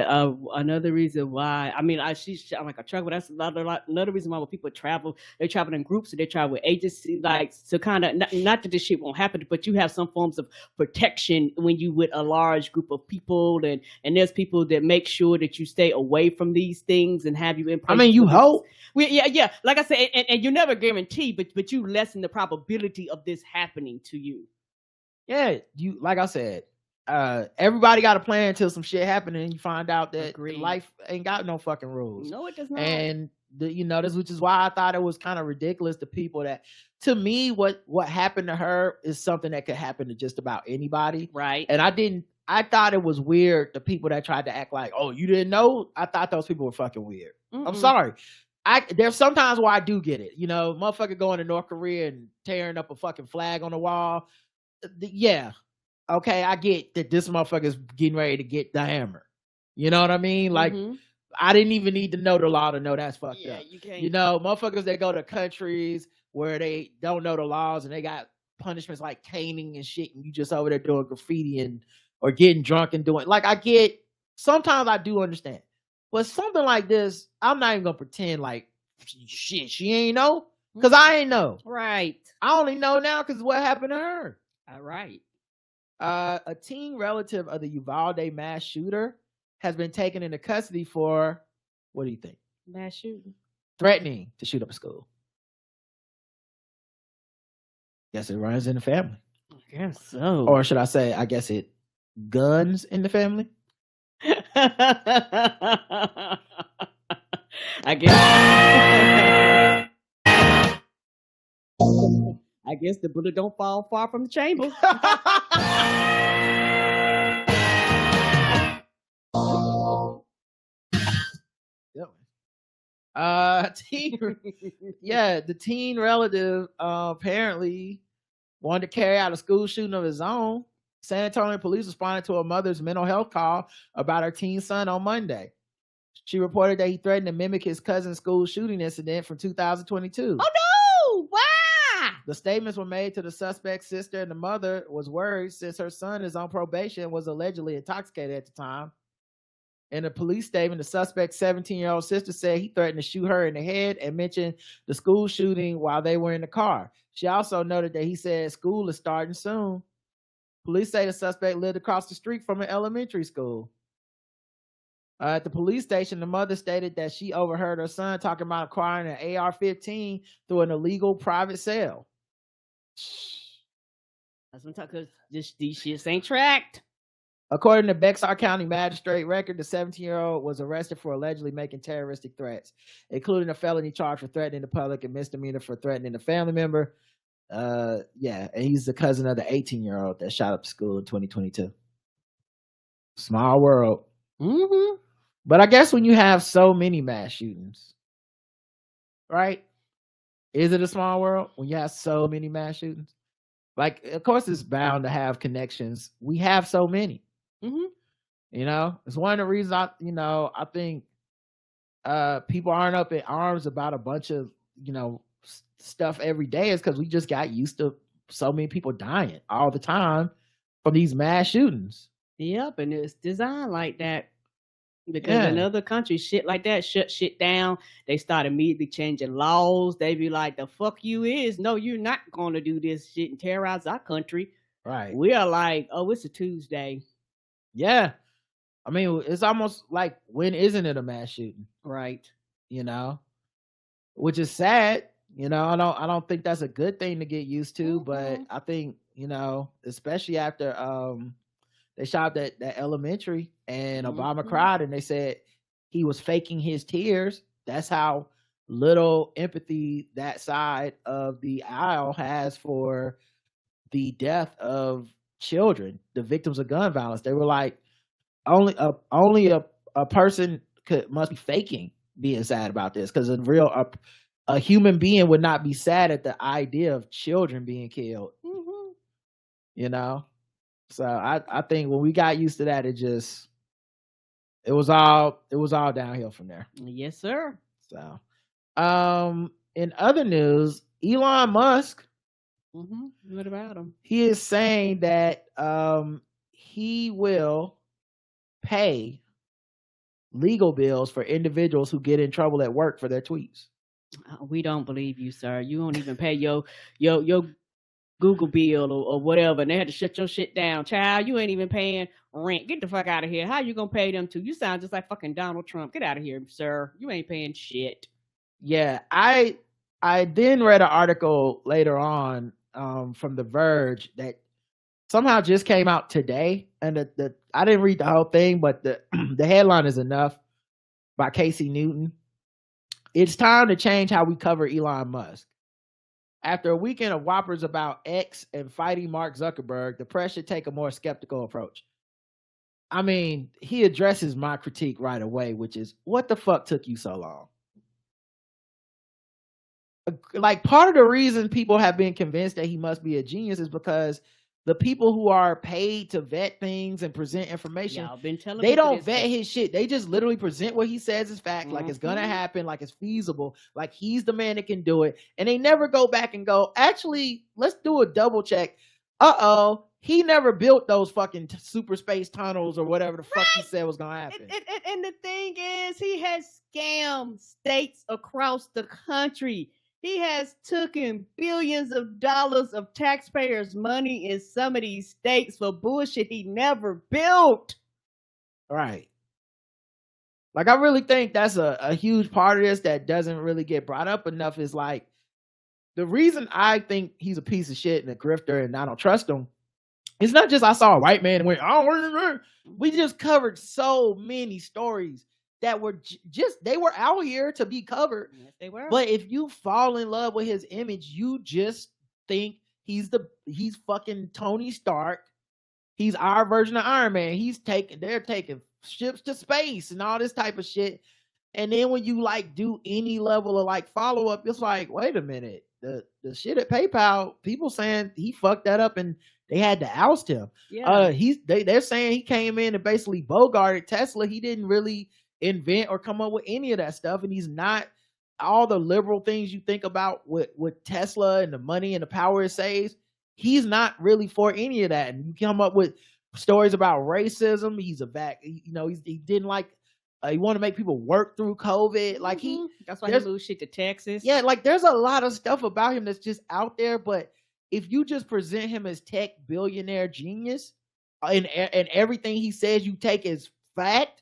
another reason why. I mean, I'm like a trucker. That's another reason why when people travel, they travel in groups, or they travel with agencies, like to kind of not that this shit won't happen, but you have some forms of protection when you with a large group of people, and there's people that make sure that you stay away from these things and have you in. I mean, you hope. Yeah. Like I said, and you never guarantee, but you lessen the probability of this happening to you. Yeah, you like I said. Everybody got a plan until some shit happened and you find out that life ain't got no fucking rules. No, it does not. And this, which is why I thought it was kind of ridiculous to people that, to me, what happened to her is something that could happen to just about anybody. Right. And I thought it was weird, the people that tried to act like, oh, you didn't know? I thought those people were fucking weird. Mm-mm. I'm sorry. There's sometimes where I do get it. Motherfucker going to North Korea and tearing up a fucking flag on the wall. Yeah. Okay, I get that this motherfucker's getting ready to get the hammer. You know what I mean? Like, I didn't even need to know the law to know that's fucked up. You can't. Motherfuckers that go to countries where they don't know the laws and they got punishments like caning and shit, and you just over there doing graffiti and or getting drunk and doing like I get. Sometimes I do understand, but something like this, I'm not even gonna pretend like shit. She ain't know because I ain't know. Right. I only know now because what happened to her. All right. A teen relative of the Uvalde mass shooter has been taken into custody for, what do you think? Mass shooting. Threatening to shoot up a school. Guess it runs in the family. I guess so. Or should I say, I guess it guns in the family? I guess. I guess the bullet don't fall far from the chamber. The teen relative apparently wanted to carry out a school shooting of his own. San Antonio police responded to a mother's mental health call about her teen son on Monday. She reported that he threatened to mimic his cousin's school shooting incident from 2022. Oh no! Why? The statements were made to the suspect's sister, and the mother was worried since her son is on probation and was allegedly intoxicated at the time. In a police statement, the suspect's 17-year-old sister said he threatened to shoot her in the head and mentioned the school shooting while they were in the car. She also noted that he said school is starting soon. Police say the suspect lived across the street from an elementary school. At the police station, the mother stated that she overheard her son talking about acquiring an AR-15 through an illegal private sale. That's what I'm talking about. These shits ain't tracked. According to Bexar County magistrate record, the 17-year-old was arrested for allegedly making terroristic threats, including a felony charge for threatening the public and misdemeanor for threatening a family member. And he's the cousin of the 18-year-old that shot up the school in 2022. Small world. Mm-hmm. But I guess when you have so many mass shootings, right? Is it a small world when you have so many mass shootings? Like, of course, it's bound to have connections. We have so many. Mm-hmm. You know, it's one of the reasons I think people aren't up in arms about a bunch of, stuff every day is because we just got used to so many people dying all the time from these mass shootings. Yep, and it's designed like that because in other countries, shit like that shut shit down. They start immediately changing laws. They be like, the fuck you is? No, you're not going to do this shit and terrorize our country. Right. We are like, oh, it's a Tuesday. Yeah. I mean, it's almost like, when isn't it a mass shooting? Right. Which is sad. I don't think that's a good thing to get used to, Mm-hmm. but I think, especially after they shot that elementary and Obama cried and they said he was faking his tears. That's how little empathy that side of the aisle has for the death of children, the victims of gun violence. They were like, only a person must be faking being sad about this, because a human being would not be sad at the idea of children being killed. Mm-hmm. So I think when we got used to that, it was all downhill from there. Yes, sir. So, in other news, Elon Musk, what about him? He is saying that he will pay legal bills for individuals who get in trouble at work for their tweets. We don't believe you, sir. You don't even pay your Google bill or whatever, and they had to shut your shit down. Child, you ain't even paying rent. Get the fuck out of here. How you gonna pay them to? You sound just like fucking Donald Trump. Get out of here, sir. You ain't paying shit. Yeah, I then read an article later on from The Verge that somehow just came out today, and I didn't read the whole thing, but the headline is enough, by Casey Newton. It's time to change how we cover Elon Musk. After a weekend of whoppers about X and fighting Mark Zuckerberg, the press should take a more skeptical approach. I mean, he addresses my critique right away, which is, what the fuck took you so long? Like, part of the reason people have been convinced that he must be a genius is because the people who are paid to vet things and present information, Y'all been telling they people don't this vet stuff. his shit. They just literally present what he says is fact, like it's gonna happen, like it's feasible, like he's the man that can do it. And they never go back and go, actually, let's do a double check. He never built those fucking super space tunnels or whatever the fuck he said was gonna happen. And the thing is, he has scammed states across the country. He has taken billions of dollars of taxpayers' money in some of these states for bullshit he never built. Right. Like, I really think that's a huge part of this that doesn't really get brought up enough is like, the reason I think he's a piece of shit and a grifter and I don't trust him, it's not just I saw a white man and went, oh, we just covered so many stories that were they were out here to be covered. Yes, they were. But if you fall in love with his image, you just think he's fucking Tony Stark. He's our version of Iron Man. They're taking ships to space and all this type of shit. And then when you like do any level of like follow up, it's like, wait a minute, the shit at PayPal, people saying he fucked that up and they had to oust him. Yeah. They're saying he came in and basically bogarted Tesla. He didn't really invent or come up with any of that stuff, and he's not all the liberal things you think about with Tesla and the money and the power it saves. He's not really for any of that. And you come up with stories about racism. He didn't like. He wanted to make people work through COVID. Like that's why he moved shit to Texas. Yeah, like there's a lot of stuff about him that's just out there. But if you just present him as tech billionaire genius, and everything he says you take as fact,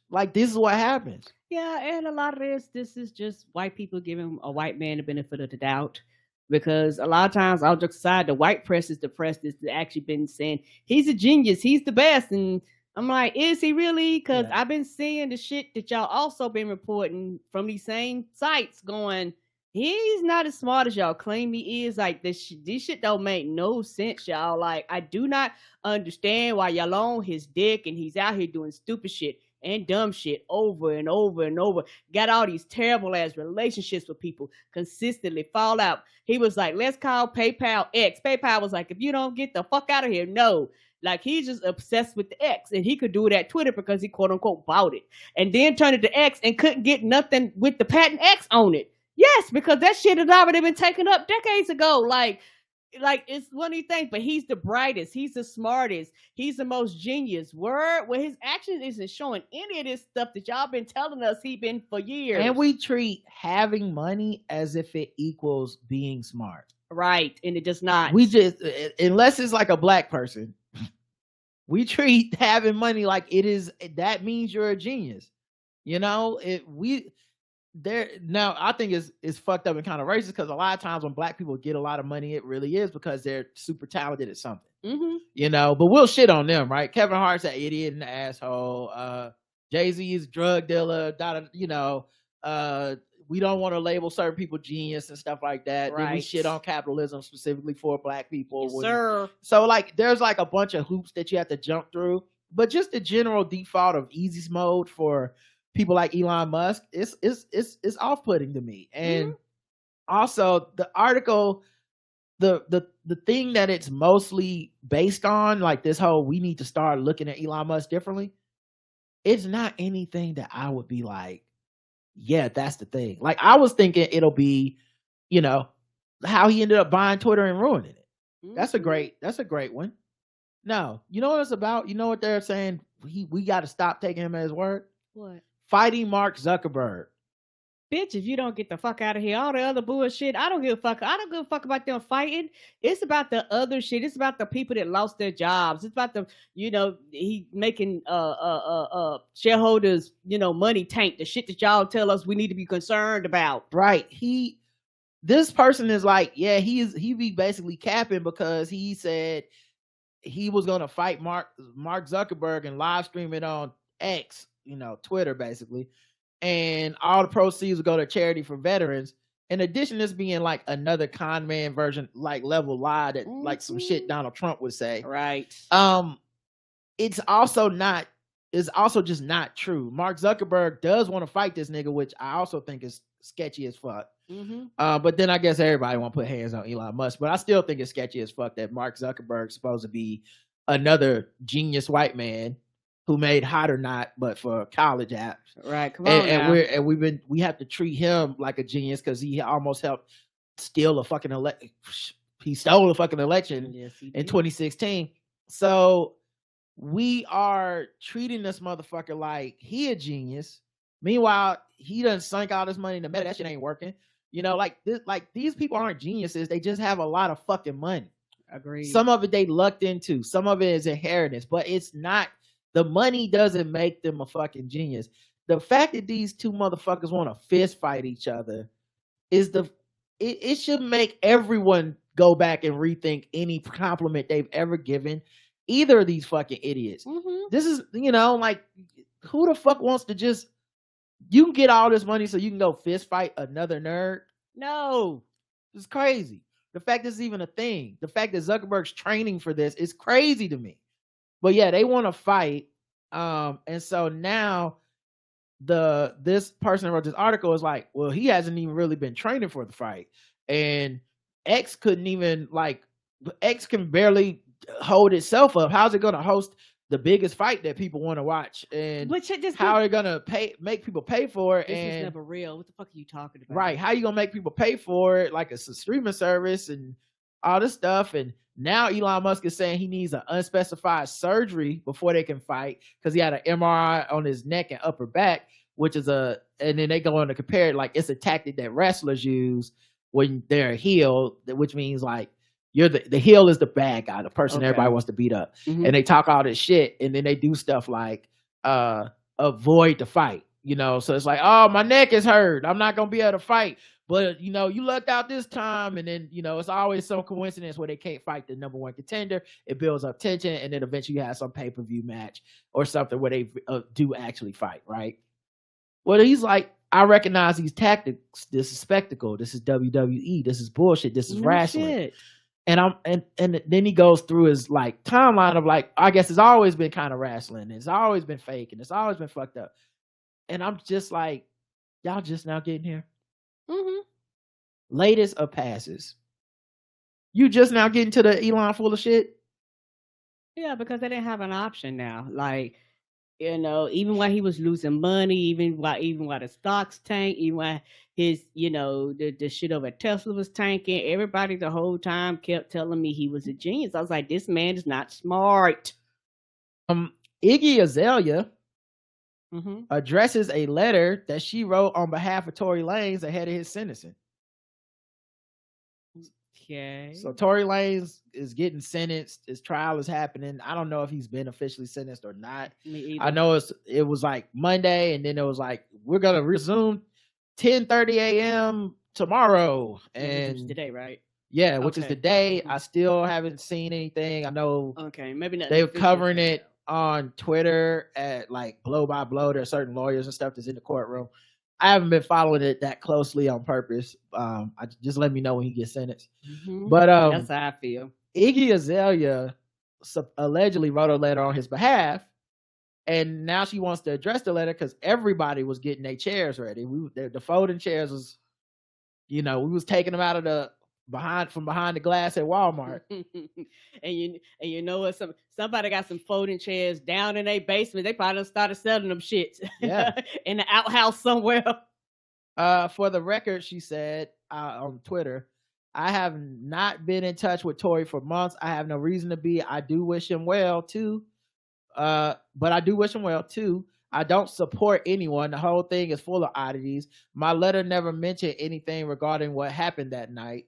like this is what happens. Yeah, and a lot of this is just white people giving a white man the benefit of the doubt. Because a lot of times, I'll just aside, the white press is the press that's actually been saying he's a genius, he's the best, and I'm like, is he really? Because I've been seeing the shit that y'all also been reporting from these same sites going, he's not as smart as y'all claim he is. Like, this shit don't make no sense, y'all. Like, I do not understand why y'all on his dick and he's out here doing stupid shit and dumb shit over and over and over. Got all these terrible ass relationships with people, consistently fall out. He was like, let's call PayPal X. PayPal was like, if you don't get the fuck out of here, no. Like, he's just obsessed with the X, and he could do it at Twitter because he quote unquote bought it, and then turned it to X and couldn't get nothing with the patent X on it. Yes, because that shit had already been taken up decades ago. Like it's one of these things, but he's the brightest, he's the smartest, he's the most genius. Word, where his action isn't showing any of this stuff that y'all been telling us he been for years. And we treat having money as if it equals being smart. Right, and it does not. We just, unless it's like a black person, we treat having money like it is, that means you're a genius. You know, now I think it's fucked up and kind of racist because a lot of times when black people get a lot of money, it really is because they're super talented at something. You know, but we'll shit on them, right? Kevin Hart's an idiot and an asshole. Jay-Z is a drug dealer. You know, we don't want to label certain people genius and stuff like that. Right. Then we shit on capitalism specifically for black people. Yes, sir. So like, there's like a bunch of hoops that you have to jump through, but just the general default of easy mode for people like Elon Musk, it's off-putting to me. And also the article, the thing that it's mostly based on, like this whole, we need to start looking at Elon Musk differently. It's not anything that I would be like, yeah, that's the thing. Like, I was thinking it'll be, you know, how he ended up buying Twitter and ruining it. That's a great one. No, you know what it's about? You know what they're saying? We got to stop taking him at his word. What? Fighting Mark Zuckerberg. Bitch, if you don't get the fuck out of here, all the other bullshit, I don't give a fuck. I don't give a fuck about them fighting. It's about the other shit. It's about the people that lost their jobs. It's about the, you know, he making shareholders, you know, money tank, the shit that y'all tell us we need to be concerned about. Right. This person is like, yeah, he be basically capping because he said he was gonna fight Mark Zuckerberg and live stream it on X, you know, Twitter basically. And all the proceeds will go to charity for veterans. In addition to this being like another con man version, like level lie that like some shit Donald Trump would say. Right. It's also just not true. Mark Zuckerberg does want to fight this nigga, which I also think is sketchy as fuck. But then I guess everybody want to put hands on Elon Musk. But I still think it's sketchy as fuck that Mark Zuckerberg's supposed to be another genius white man who made Hot or Not, but for college apps. Right. Come on now. We have to treat him like a genius because he almost helped steal a fucking election. He stole a fucking election in 2016. So we are treating this motherfucker like he a genius. Meanwhile, he done sunk all this money in the meta. That shit ain't working. You know, like these people aren't geniuses. They just have a lot of fucking money. Agreed. Some of it they lucked into. Some of it is inheritance, but it's not. The money doesn't make them a fucking genius. The fact that these two motherfuckers want to fist fight each other is it should make everyone go back and rethink any compliment they've ever given either of these fucking idiots. This is, you know, like, who the fuck wants to just, you can get all this money so you can go fist fight another nerd? No, it's crazy. The fact this is even a thing, the fact that Zuckerberg's training for this is crazy to me. But yeah, they want to fight. And so now this person who wrote this article is like, well, he hasn't even really been training for the fight. And X couldn't even, like, X can barely hold itself up. How's it going to host the biggest fight that people want to watch? And how are they going to make people pay for it? This is never real. What the fuck are you talking about? Right. How you going to make people pay for it? Like, it's a streaming service and all this stuff. And now Elon Musk is saying he needs an unspecified surgery before they can fight because he had an MRI on his neck and upper back, which is and then they go on to compare it like it's a tactic that wrestlers use when they're healed, which means like you're the heel is the bad guy, the person everybody wants to beat up. And they talk all this shit and then they do stuff like avoid the fight, you know? So it's like, oh, my neck is hurt. I'm not going to be able to fight. But, you know, you lucked out this time. And then, you know, it's always some coincidence where they can't fight the number one contender. It builds up tension. And then eventually you have some pay-per-view match or something where they do actually fight, right? Well, he's like, I recognize these tactics. This is spectacle. This is WWE. This is bullshit. This is wrestling. And and then he goes through his like timeline of like, I guess it's always been kind of wrestling. It's always been fake and it's always been fucked up. And I'm just like, y'all just now getting here. Latest of passes. You just now getting to the Elon full of shit? Yeah, because they didn't have an option now. Like, you know, even while he was losing money, even while the stocks tanked, even while his, you know, the shit over Tesla was tanking, everybody the whole time kept telling me he was a genius. I was like, this man is not smart. Iggy Azalea addresses a letter that she wrote on behalf of Tory Lanez ahead of his sentencing. Okay. So Tory Lanez is getting sentenced. His trial is happening. I don't know if he's been officially sentenced or not. I know it was like Monday, and then it was like, we're gonna resume 10:30 a.m. tomorrow. And which is today, right? Yeah, which is the day. I still haven't seen anything. I know maybe not. They're covering it on Twitter at like blow by blow. There are certain lawyers and stuff that's in the courtroom. I haven't been following it that closely on purpose. I just let me know when he gets sentenced. But that's how I feel. Iggy Azalea allegedly wrote a letter on his behalf, and now she wants to address the letter because everybody was getting their chairs ready. The folding chairs was, you know, we was taking them out of the behind the glass at Walmart. and you know what? Somebody got some folding chairs down in their basement. They probably started selling them shits. Yeah. In the outhouse somewhere. For the record, she said on Twitter, I have not been in touch with Tory for months. I have no reason to be. I do wish him well too. But I do wish him well too. I don't support anyone. The whole thing is full of oddities. My letter never mentioned anything regarding what happened that night.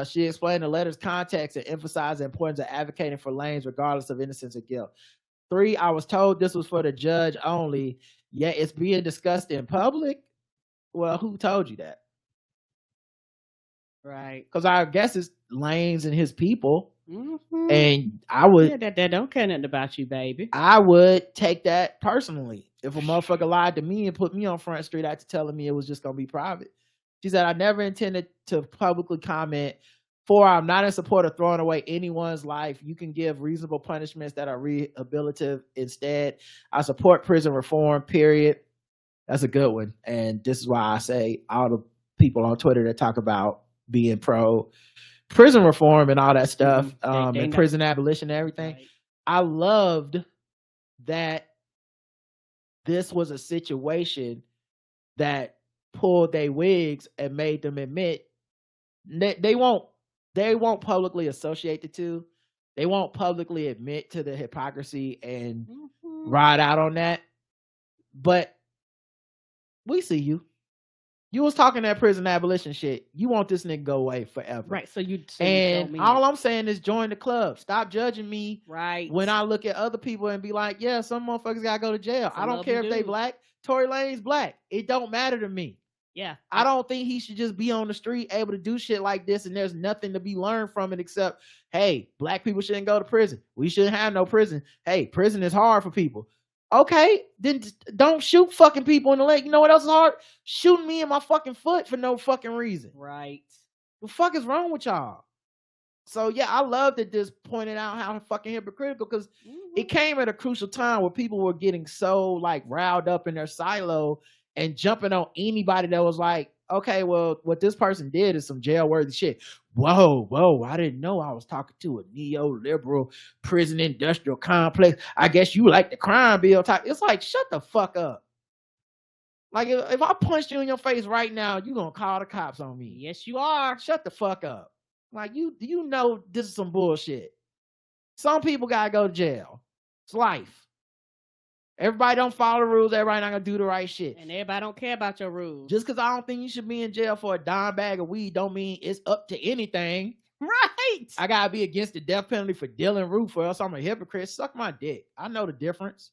She explained the letter's context and emphasized the importance of advocating for Lanez regardless of innocence or guilt. 3, I was told this was for the judge only, yet it's being discussed in public. Well, who told you that? Right. Because I guess it's Lanez and his people. And I would... that don't care nothing about you, baby. I would take that personally. If a motherfucker lied to me and put me on Front Street after telling me it was just going to be private. She said, I never intended to publicly comment. 4, I'm not in support of throwing away anyone's life. You can give reasonable punishments that are rehabilitative instead. I support prison reform, period. That's a good one. And this is why I say all the people on Twitter that talk about being pro prison reform and all that stuff, and prison abolition and everything. Right. I loved that this was a situation that pulled their wigs and made them admit that they won't publicly associate the two. They won't publicly admit to the hypocrisy and ride out on that. But we see you. You was talking that prison abolition shit. You want this nigga go away forever. Right. So all I'm saying is join the club. Stop judging me. Right. When I look at other people and be like, yeah, some motherfuckers gotta go to jail. I don't care if they black. Tory Lanez black. It don't matter to me. Yeah. I don't think he should just be on the street able to do shit like this and there's nothing to be learned from it except, hey, black people shouldn't go to prison. We shouldn't have no prison. Hey, prison is hard for people. Okay, then don't shoot fucking people in the leg. You know what else is hard? Shooting me in my fucking foot for no fucking reason. Right. The fuck is wrong with y'all? So yeah, I love that this pointed out how fucking hypocritical, because it came at a crucial time where people were getting so like riled up in their silo and jumping on anybody that was like, okay, well, what this person did is some jail-worthy shit. Whoa, I didn't know I was talking to a neoliberal prison industrial complex. I guess you like the crime bill type. It's like, shut the fuck up. Like, if I punched you in your face right now, you gonna call the cops on me. Yes, you are. Shut the fuck up. Like, you know this is some bullshit. Some people gotta go to jail. It's life. Everybody don't follow the rules. Everybody not gonna do the right shit. And everybody don't care about your rules. Just because I don't think you should be in jail for a dime bag of weed don't mean it's up to anything. Right. I gotta be against the death penalty for dealing roof, or else I'm a hypocrite. Suck my dick. I know the difference.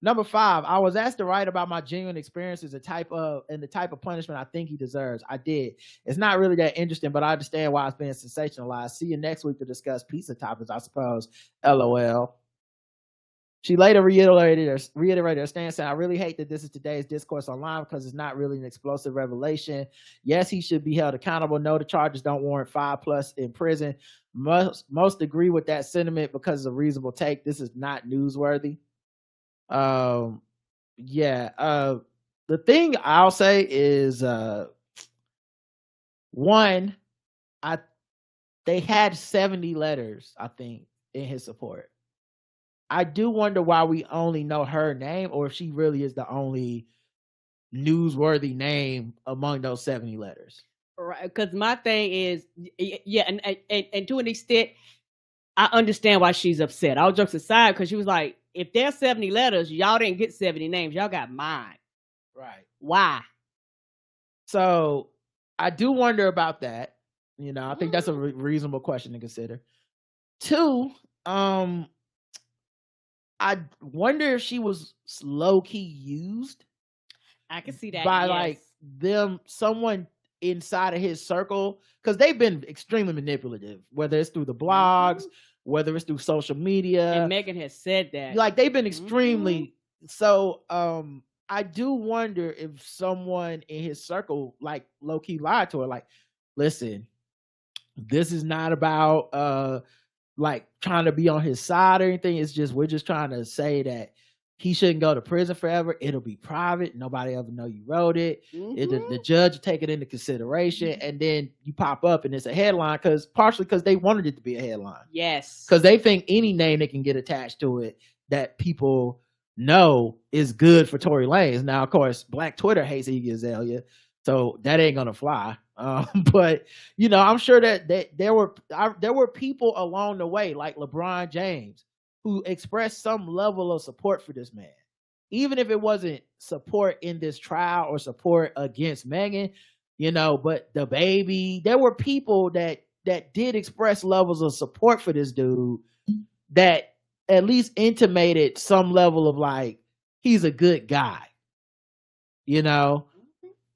Number 5, I was asked to write about my genuine experiences, the type of punishment I think he deserves. I did. It's not really that interesting, but I understand why it's being sensationalized. See you next week to discuss pizza toppings, I suppose. LOL. She later reiterated her stance, saying, I really hate that this is today's discourse online because it's not really an explosive revelation. Yes, he should be held accountable. No, the charges don't warrant 5+ in prison. Most agree with that sentiment because it's a reasonable take. This is not newsworthy. The thing I'll say is, one, they had 70 letters, I think, in his support. I do wonder why we only know her name, or if she really is the only newsworthy name among those 70 letters. Right, because my thing is, yeah, and to an extent, I understand why she's upset. All jokes aside, because she was like, if there's 70 letters, y'all didn't get 70 names. Y'all got mine. Right. Why? So I do wonder about that. You know, I think that's a reasonable question to consider. 2, I wonder if she was low-key used. I can see that by like someone inside of his circle, because they've been extremely manipulative, whether it's through the blogs, whether it's through social media. And Megan has said that. Like, they've been extremely so I do wonder if someone in his circle like low-key lied to her, like, listen, this is not about like trying to be on his side or anything. It's just, we're just trying to say that he shouldn't go to prison forever. It'll be private. Nobody ever know you wrote it. The judge will take it into consideration, and then you pop up and it's a headline, partially because they wanted it to be a headline. Yes. Because they think any name that can get attached to it that people know is good for Tory Lanez. Now, of course, Black Twitter hates Iggy Azalea, so that ain't gonna fly. But you know, I'm sure that there were people along the way, like LeBron James, who expressed some level of support for this man, even if it wasn't support in this trial or support against Megan, you know. But the baby, there were people that did express levels of support for this dude that at least intimated some level of like, he's a good guy, you know.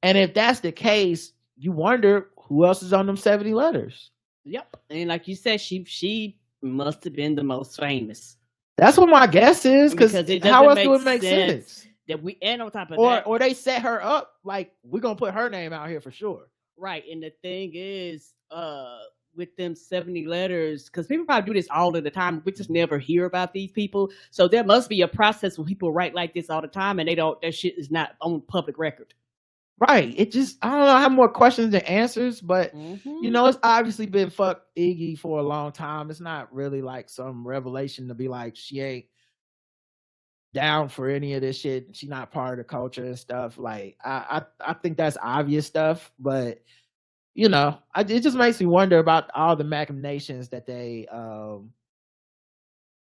And if that's the case, you wonder who else is on them 70 letters. Yep. And like you said, she must have been the most famous. That's what my guess is, because how else do it make sense? That we, and on top of that, or they set her up like, we're gonna put her name out here for sure. Right. And the thing is, with them 70 letters, because people probably do this all of the time, we just never hear about these people. So there must be a process where people write like this all the time, and their shit is not on public record. Right. It just, I don't know, I have more questions than answers, but you know, it's obviously been fuck Iggy for a long time. It's not really like some revelation to be like she ain't down for any of this shit. She's not part of the culture and stuff. Like I think that's obvious stuff, but you know, it just makes me wonder about all the machinations that they all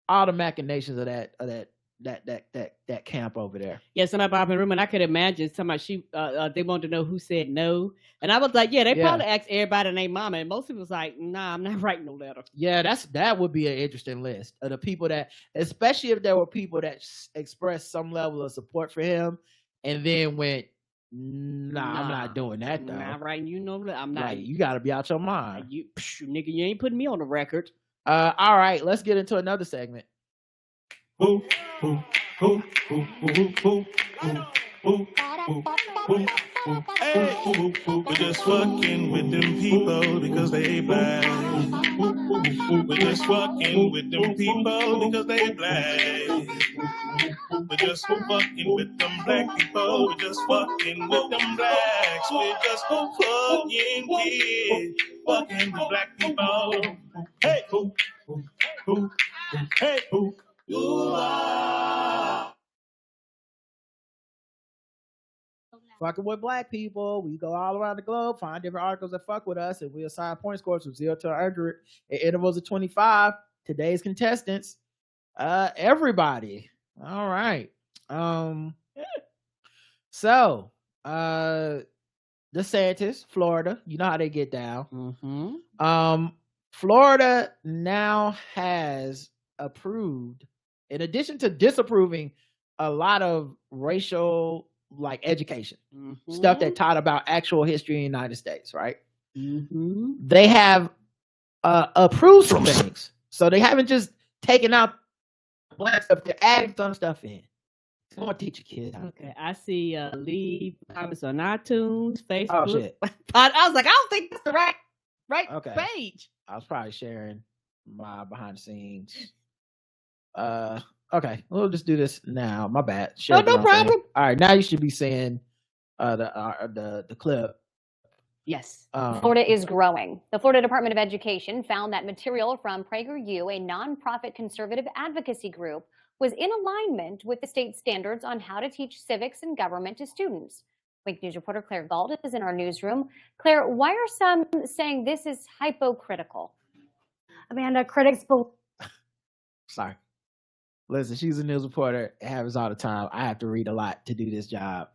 the machinations of that camp over there. Yes, and I'm in the room, and I could imagine somebody they wanted to know who said no, and I was like, yeah, they probably asked everybody and their mama, and most people was like, nah, I'm not writing no letter. Yeah, that would be an interesting list of the people that, especially if there were people that expressed some level of support for him, and then went, nah, I'm not doing that though. I'm not writing you no letter. I'm not. Like, you got to be out your mind. You nigga, you ain't putting me on the record. All right, let's get into another segment. We're just fucking with them people because they black. We're just fucking with them people because they black. We're just fucking with them black people. We're just fucking with them blacks. We're just fucking with fucking the black people. Hey, hey, you are. Fucking with black people. We go all around the globe, find different articles that fuck with us, and we assign point scores from 0 to 100 at intervals of 25. Today's contestants, everybody. All right. So, DeSantis, Florida. You know how they get down. Florida now has approved, in addition to disapproving a lot of racial like education stuff that taught about actual history in the United States, right? They have approved some things, so they haven't just taken out black stuff; they're adding some stuff in. It's going to teach your kids. Okay, I see leave comments on iTunes, Facebook. Oh shit! I was like, I don't think that's the right page. I was probably sharing my behind the scenes. Okay, we'll just do this now. My bad. No problem. All right, now you should be seeing the clip. Yes. Florida is growing. The Florida Department of Education found that material from Prager U, a nonprofit conservative advocacy group, was in alignment with the state standards on how to teach civics and government to students. Wake News reporter Claire Galt is in our newsroom. Claire, why are some saying this is hypocritical? Amanda, critics believe. Sorry. Listen, she's a news reporter. It happens all the time. I have to read a lot to do this job.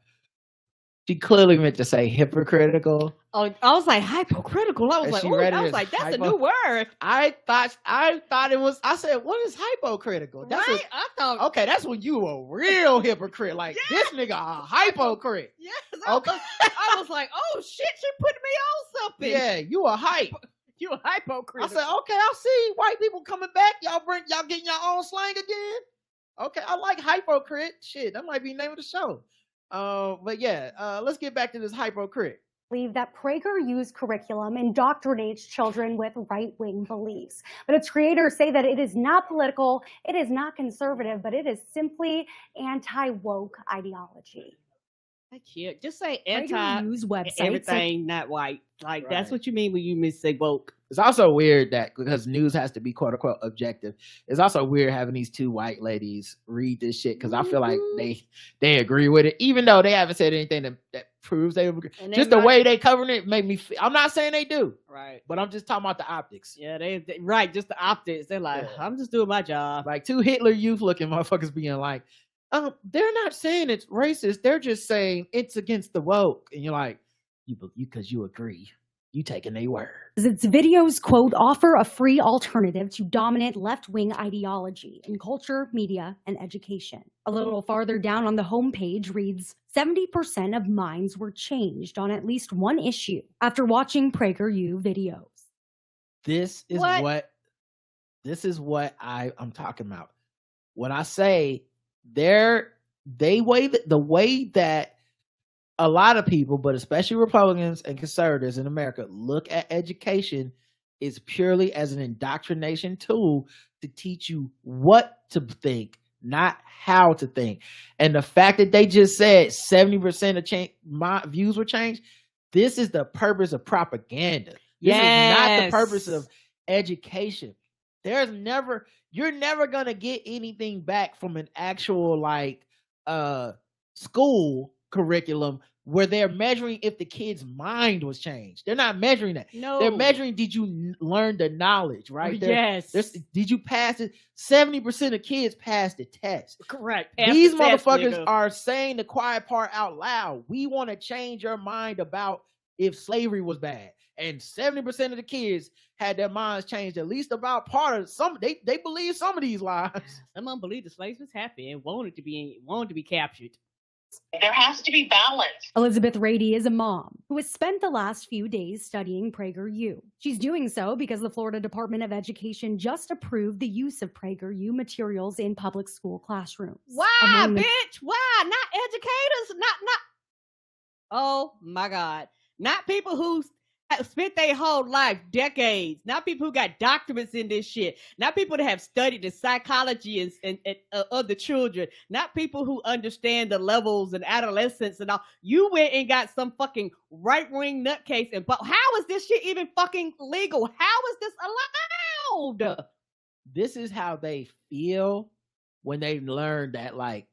She clearly meant to say hypocritical. Oh, I was like hypocritical. I was like, that's a new word. I thought it was. I said, what is hypocritical? That's right? I thought. Okay, that's when you a real hypocrite. Like this nigga a hypocrite. Yes. Okay. I was like, oh shit, she put me on something. Yeah, you a hype. You a hypocrite. I said, okay, I see white people coming back. Y'all getting your own slang again. Okay, I like hypocrite. Shit, that might be the name of the show. But yeah, let's get back to this hypocrite. Believe that Prager U's curriculum indoctrinates children with right-wing beliefs. But its creators say that it is not political, it is not conservative, but it is simply anti-woke ideology. Cute. Just say Prager U's website. Everything not white. Like right. That's what you mean when you say woke. It's also weird that because news has to be quote unquote objective. It's also weird having these two white ladies read this shit because I feel like they agree with it, even though they haven't said anything that proves they agree. Just the way they covering it made me feel, I'm not saying they do, right? But I'm just talking about the optics. Yeah, they right. Just the optics. They're like, I'm just doing my job. Like two Hitler Youth looking motherfuckers being like, they're not saying it's racist. They're just saying it's against the woke. And you're like, because you agree. You taking their word. Its videos, quote, offer a free alternative to dominant left-wing ideology in culture, media, and education. A little farther down on the homepage reads, 70% of minds were changed on at least one issue after watching Prager U videos. This is what I'm talking about. When I say the way that a lot of people, but especially Republicans and conservatives in America, look at education is purely as an indoctrination tool to teach you what to think, not how to think. And the fact that they just said 70% of my views were changed, this is the purpose of propaganda. This is not the purpose of education. You're never gonna get anything back from an actual like school curriculum where they're measuring if the kid's mind was changed. They're not measuring that. No, they're measuring, did you learn the knowledge, right? Yes. Did you pass it? 70% of kids passed the test. Correct. These motherfuckers are saying the quiet part out loud. We want to change your mind about if slavery was bad. And 70% of the kids had their minds changed at least about part of some. They believe some of these lies. Some of them believe the slaves was happy and wanted to be captured. There has to be balance. Elizabeth Rady is a mom who has spent the last few days studying Prager U. She's doing so because the Florida Department of Education just approved the use of Prager U materials in public school classrooms. Why, bitch? Why? Not educators? Not. Oh my God. Not people who spent their whole life, decades. Not people who got doctorates in this shit. Not people that have studied the psychology of the children. Not people who understand the levels and adolescence and all. You went and got some fucking right-wing nutcase. But how is this shit even fucking legal? How is this allowed? This is how they feel when they learn that like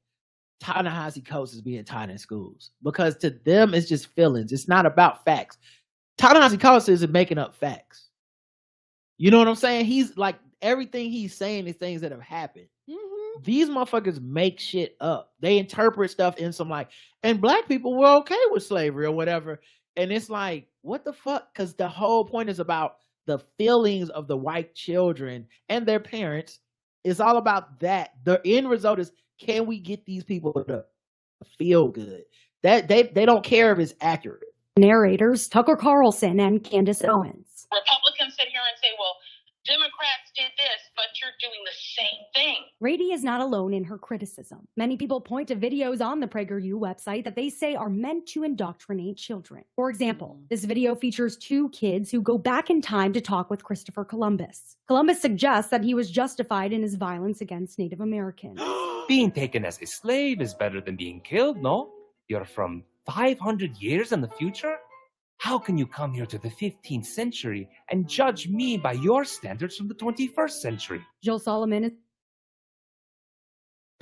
Ta-Nehisi Coates is being taught in schools. Because to them, it's just feelings. It's not about facts. Ta-Nehisi Coates isn't making up facts. You know what I'm saying? He's like, everything he's saying is things that have happened. Mm-hmm. These motherfuckers make shit up. They interpret stuff in some like, and black people were okay with slavery or whatever. And it's like, what the fuck? Because the whole point is about the feelings of the white children and their parents. It's all about that. The end result is, can we get these people to feel good? That they don't care if it's accurate. Narrators Tucker Carlson and Candace Owens. Republicans sit here and say, well, Democrats did this, but you're doing the same thing. Rady is not alone in her criticism. Many people point to videos on the Prager U website that they say are meant to indoctrinate children. For example, this video features two kids who go back in time to talk with Christopher Columbus. Columbus suggests that he was justified in his violence against Native Americans. Being taken as a slave is better than being killed, no? You're from 500 years in the future? How can you come here to the 15th century and judge me by your standards from the 21st century? Jill Solomon is...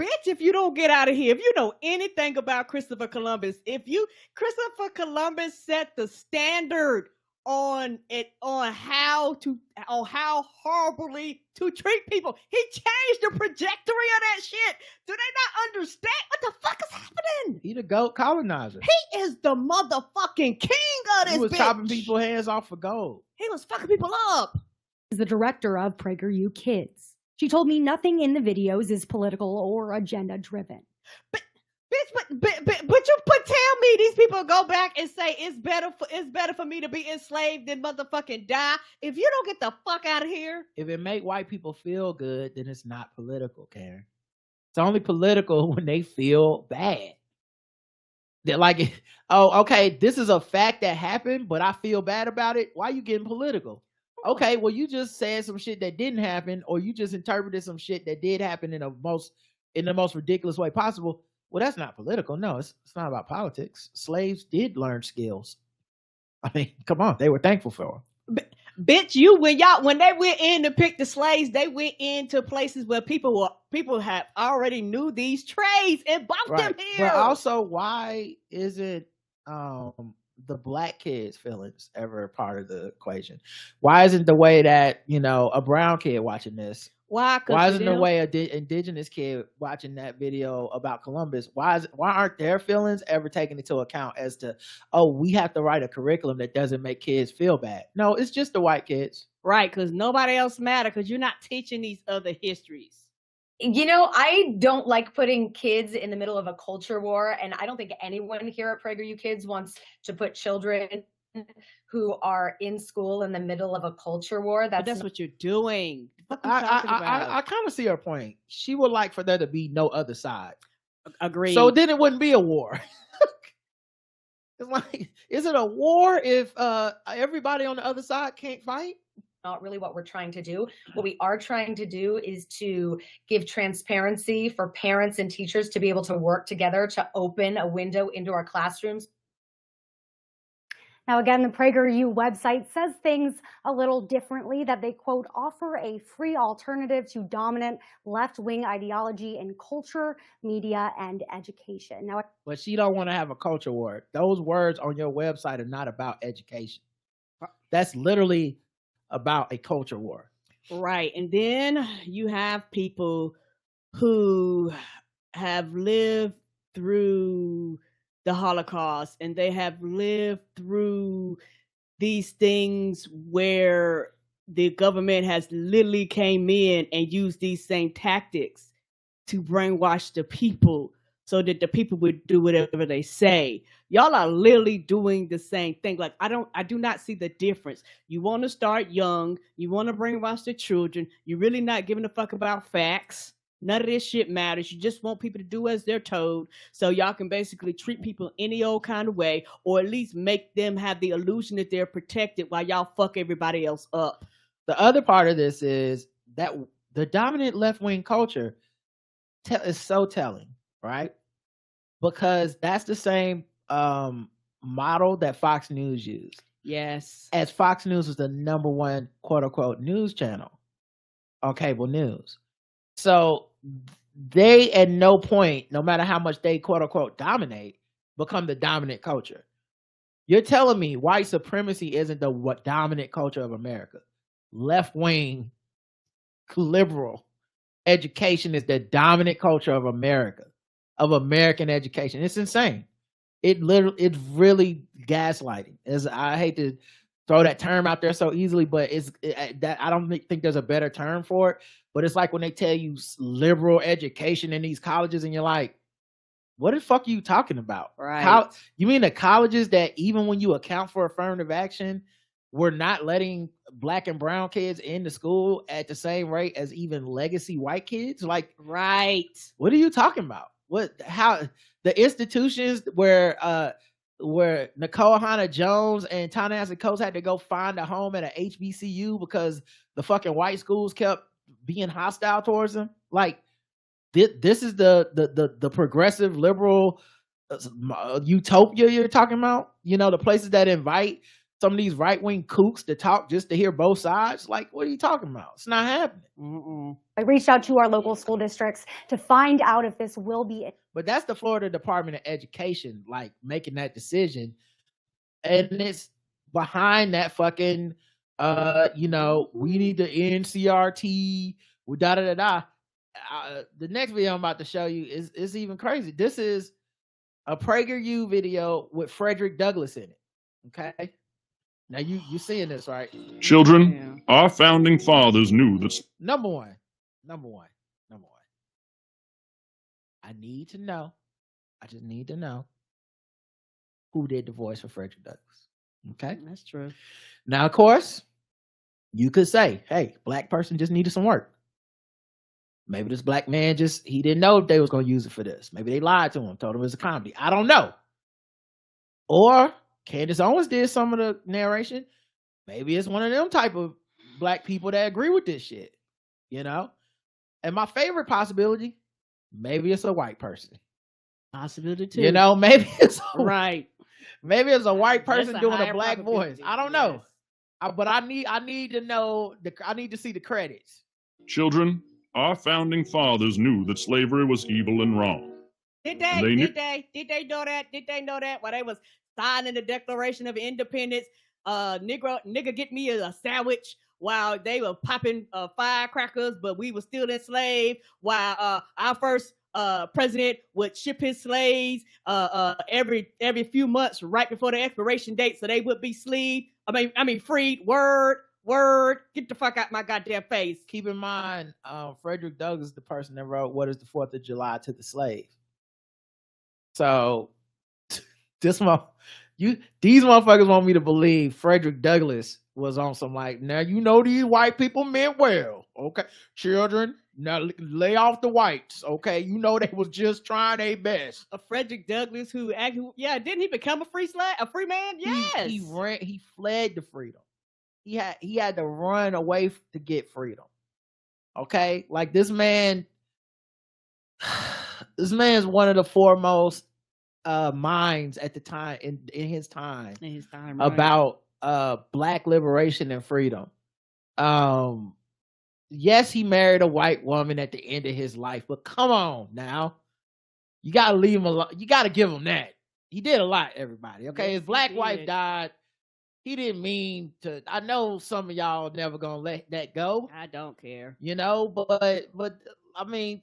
Bitch, if you don't get out of here, if you know anything about Christopher Columbus, Christopher Columbus set the standard on how horribly to treat people. He changed the trajectory of that shit. Do they not understand what the fuck is happening? He the GOAT colonizer. He is the motherfucking king of this. He was bitch. chopping people's hands off for gold. He was fucking people up. Is the director of Prager U Kids. She told me nothing in the videos is political or agenda driven. But tell me these people go back and say it's better for me to be enslaved than motherfucking die. If you don't get the fuck out of here. If it make white people feel good, then it's not political, Karen. It's only political when they feel bad. They're like, oh, okay, this is a fact that happened, but I feel bad about it. Why are you getting political? Okay, well, you just said some shit that didn't happen, or you just interpreted some shit that did happen in the most ridiculous way possible. Well, that's not political. No, it's not about politics. Slaves did learn skills. I mean, come on, they were thankful for them. Bitch, when they went in to pick the slaves, they went into places where people have already knew these trades and brought them here. But also, why isn't the black kids' feelings ever part of the equation? Why isn't the way that a brown kid watching this? Why isn't the way an indigenous kid watching that video about Columbus? Why aren't their feelings ever taken into account as to, oh, we have to write a curriculum that doesn't make kids feel bad? No, it's just the white kids. Right, because nobody else matters because you're not teaching these other histories. I don't like putting kids in the middle of a culture war, and I don't think anyone here at Prager U Kids wants to put children who are in school in the middle of a culture war. That's what you're doing. I kind of see her point. She would like for there to be no other side. Agreed. So then it wouldn't be a war. It's like, is it a war if everybody on the other side can't fight? not really what we're trying to do. What we are trying to do is to give transparency for parents and teachers to be able to work together to open a window into our classrooms. Now, again, the Prager U website says things a little differently, that they, quote, offer a free alternative to dominant left-wing ideology in culture, media, and education. Now, But she don't want to have a culture war. Those words on your website are not about education. That's literally about a culture war. Right. And then you have people who have lived through the Holocaust, and they have lived through these things where the government has literally came in and used these same tactics to brainwash the people so that the people would do whatever they say. Y'all are literally doing the same thing. Like, I do not see the difference. You want to start young. You want to brainwash the children. You're really not giving a fuck about facts. None of this shit matters. You just want people to do as they're told, so y'all can basically treat people any old kind of way, or at least make them have the illusion that they're protected while y'all fuck everybody else up. The other part of this is that the dominant left-wing culture is so telling, right? Because that's the same model that Fox News used. Yes. As Fox News was the number one quote-unquote news channel on cable news. So they at no point, no matter how much they quote unquote dominate, become the dominant culture. You're telling me white supremacy isn't the dominant culture of America. Left-wing, liberal education is the dominant culture of America, of American education. It's insane. It's really gaslighting. I hate to throw that term out there so easily, but that I don't think there's a better term for it. But it's like when they tell you liberal education in these colleges, and you're like, what the fuck are you talking about? Right. You mean the colleges that even when you account for affirmative action, we're not letting black and brown kids into school at the same rate as even legacy white kids? Like, right. What are you talking about? How the institutions where Nicole Hannah-Jones and Ta-Nehisi Coates had to go find a home at a HBCU because the fucking white schools kept being hostile towards them. Like, this is the progressive liberal utopia you're talking about. You know, the places that invite some of these right-wing kooks to talk just to hear both sides. Like, what are you talking about? It's not happening. I reached out to our local school districts to find out if this will be it. But that's the Florida Department of Education, like, making that decision. And it's behind that fucking, we need to end CRT, da-da-da-da. The next video I'm about to show you is even crazy. This is a Prager U video with Frederick Douglass in it, okay? Now, you seeing this, right? Children, our founding fathers knew that... Number one. I just need to know who did the voice for Frederick Douglass. Okay? That's true. Now, of course, you could say, hey, black person just needed some work. Maybe this black man he didn't know if they was going to use it for this. Maybe they lied to him, told him it was a comedy. I don't know. Or Candace Owens did some of the narration. Maybe it's one of them type of black people that agree with this shit, you know? And my favorite possibility, maybe it's a white person. Possibility too. You know, maybe it's right. Maybe it's a white person That's a doing a higher black voice. probability. I don't know. But I need to know. I need to see the credits. Children, our founding fathers knew that slavery was evil and wrong. Did they know that? Did they know that while they was signing the Declaration of Independence? Nigga, get me a sandwich while they were popping firecrackers, but we were still enslaved. While our first president would ship his slaves every few months right before the expiration date, so they would be freed. Word. Get the fuck out my goddamn face. Keep in mind, Frederick Douglass is the person that wrote "What is the 4th of July to the Slave." So these motherfuckers want me to believe Frederick Douglass was on some like, now you know these white people meant well, okay? Children, now lay off the whites, okay? You know they was just trying their best. A Frederick Douglass didn't he become a free man? Yes. He fled to freedom. he had to run away to get freedom. Okay, like this man is one of the foremost minds at the time in his time right. about black liberation and freedom. Yes, he married a white woman at the end of his life, but come on now, you gotta leave him alone. You gotta give him that. He did a lot, everybody. Okay, his black wife died. He didn't mean to. I know some of y'all never gonna let that go. I don't care. You know, but I mean,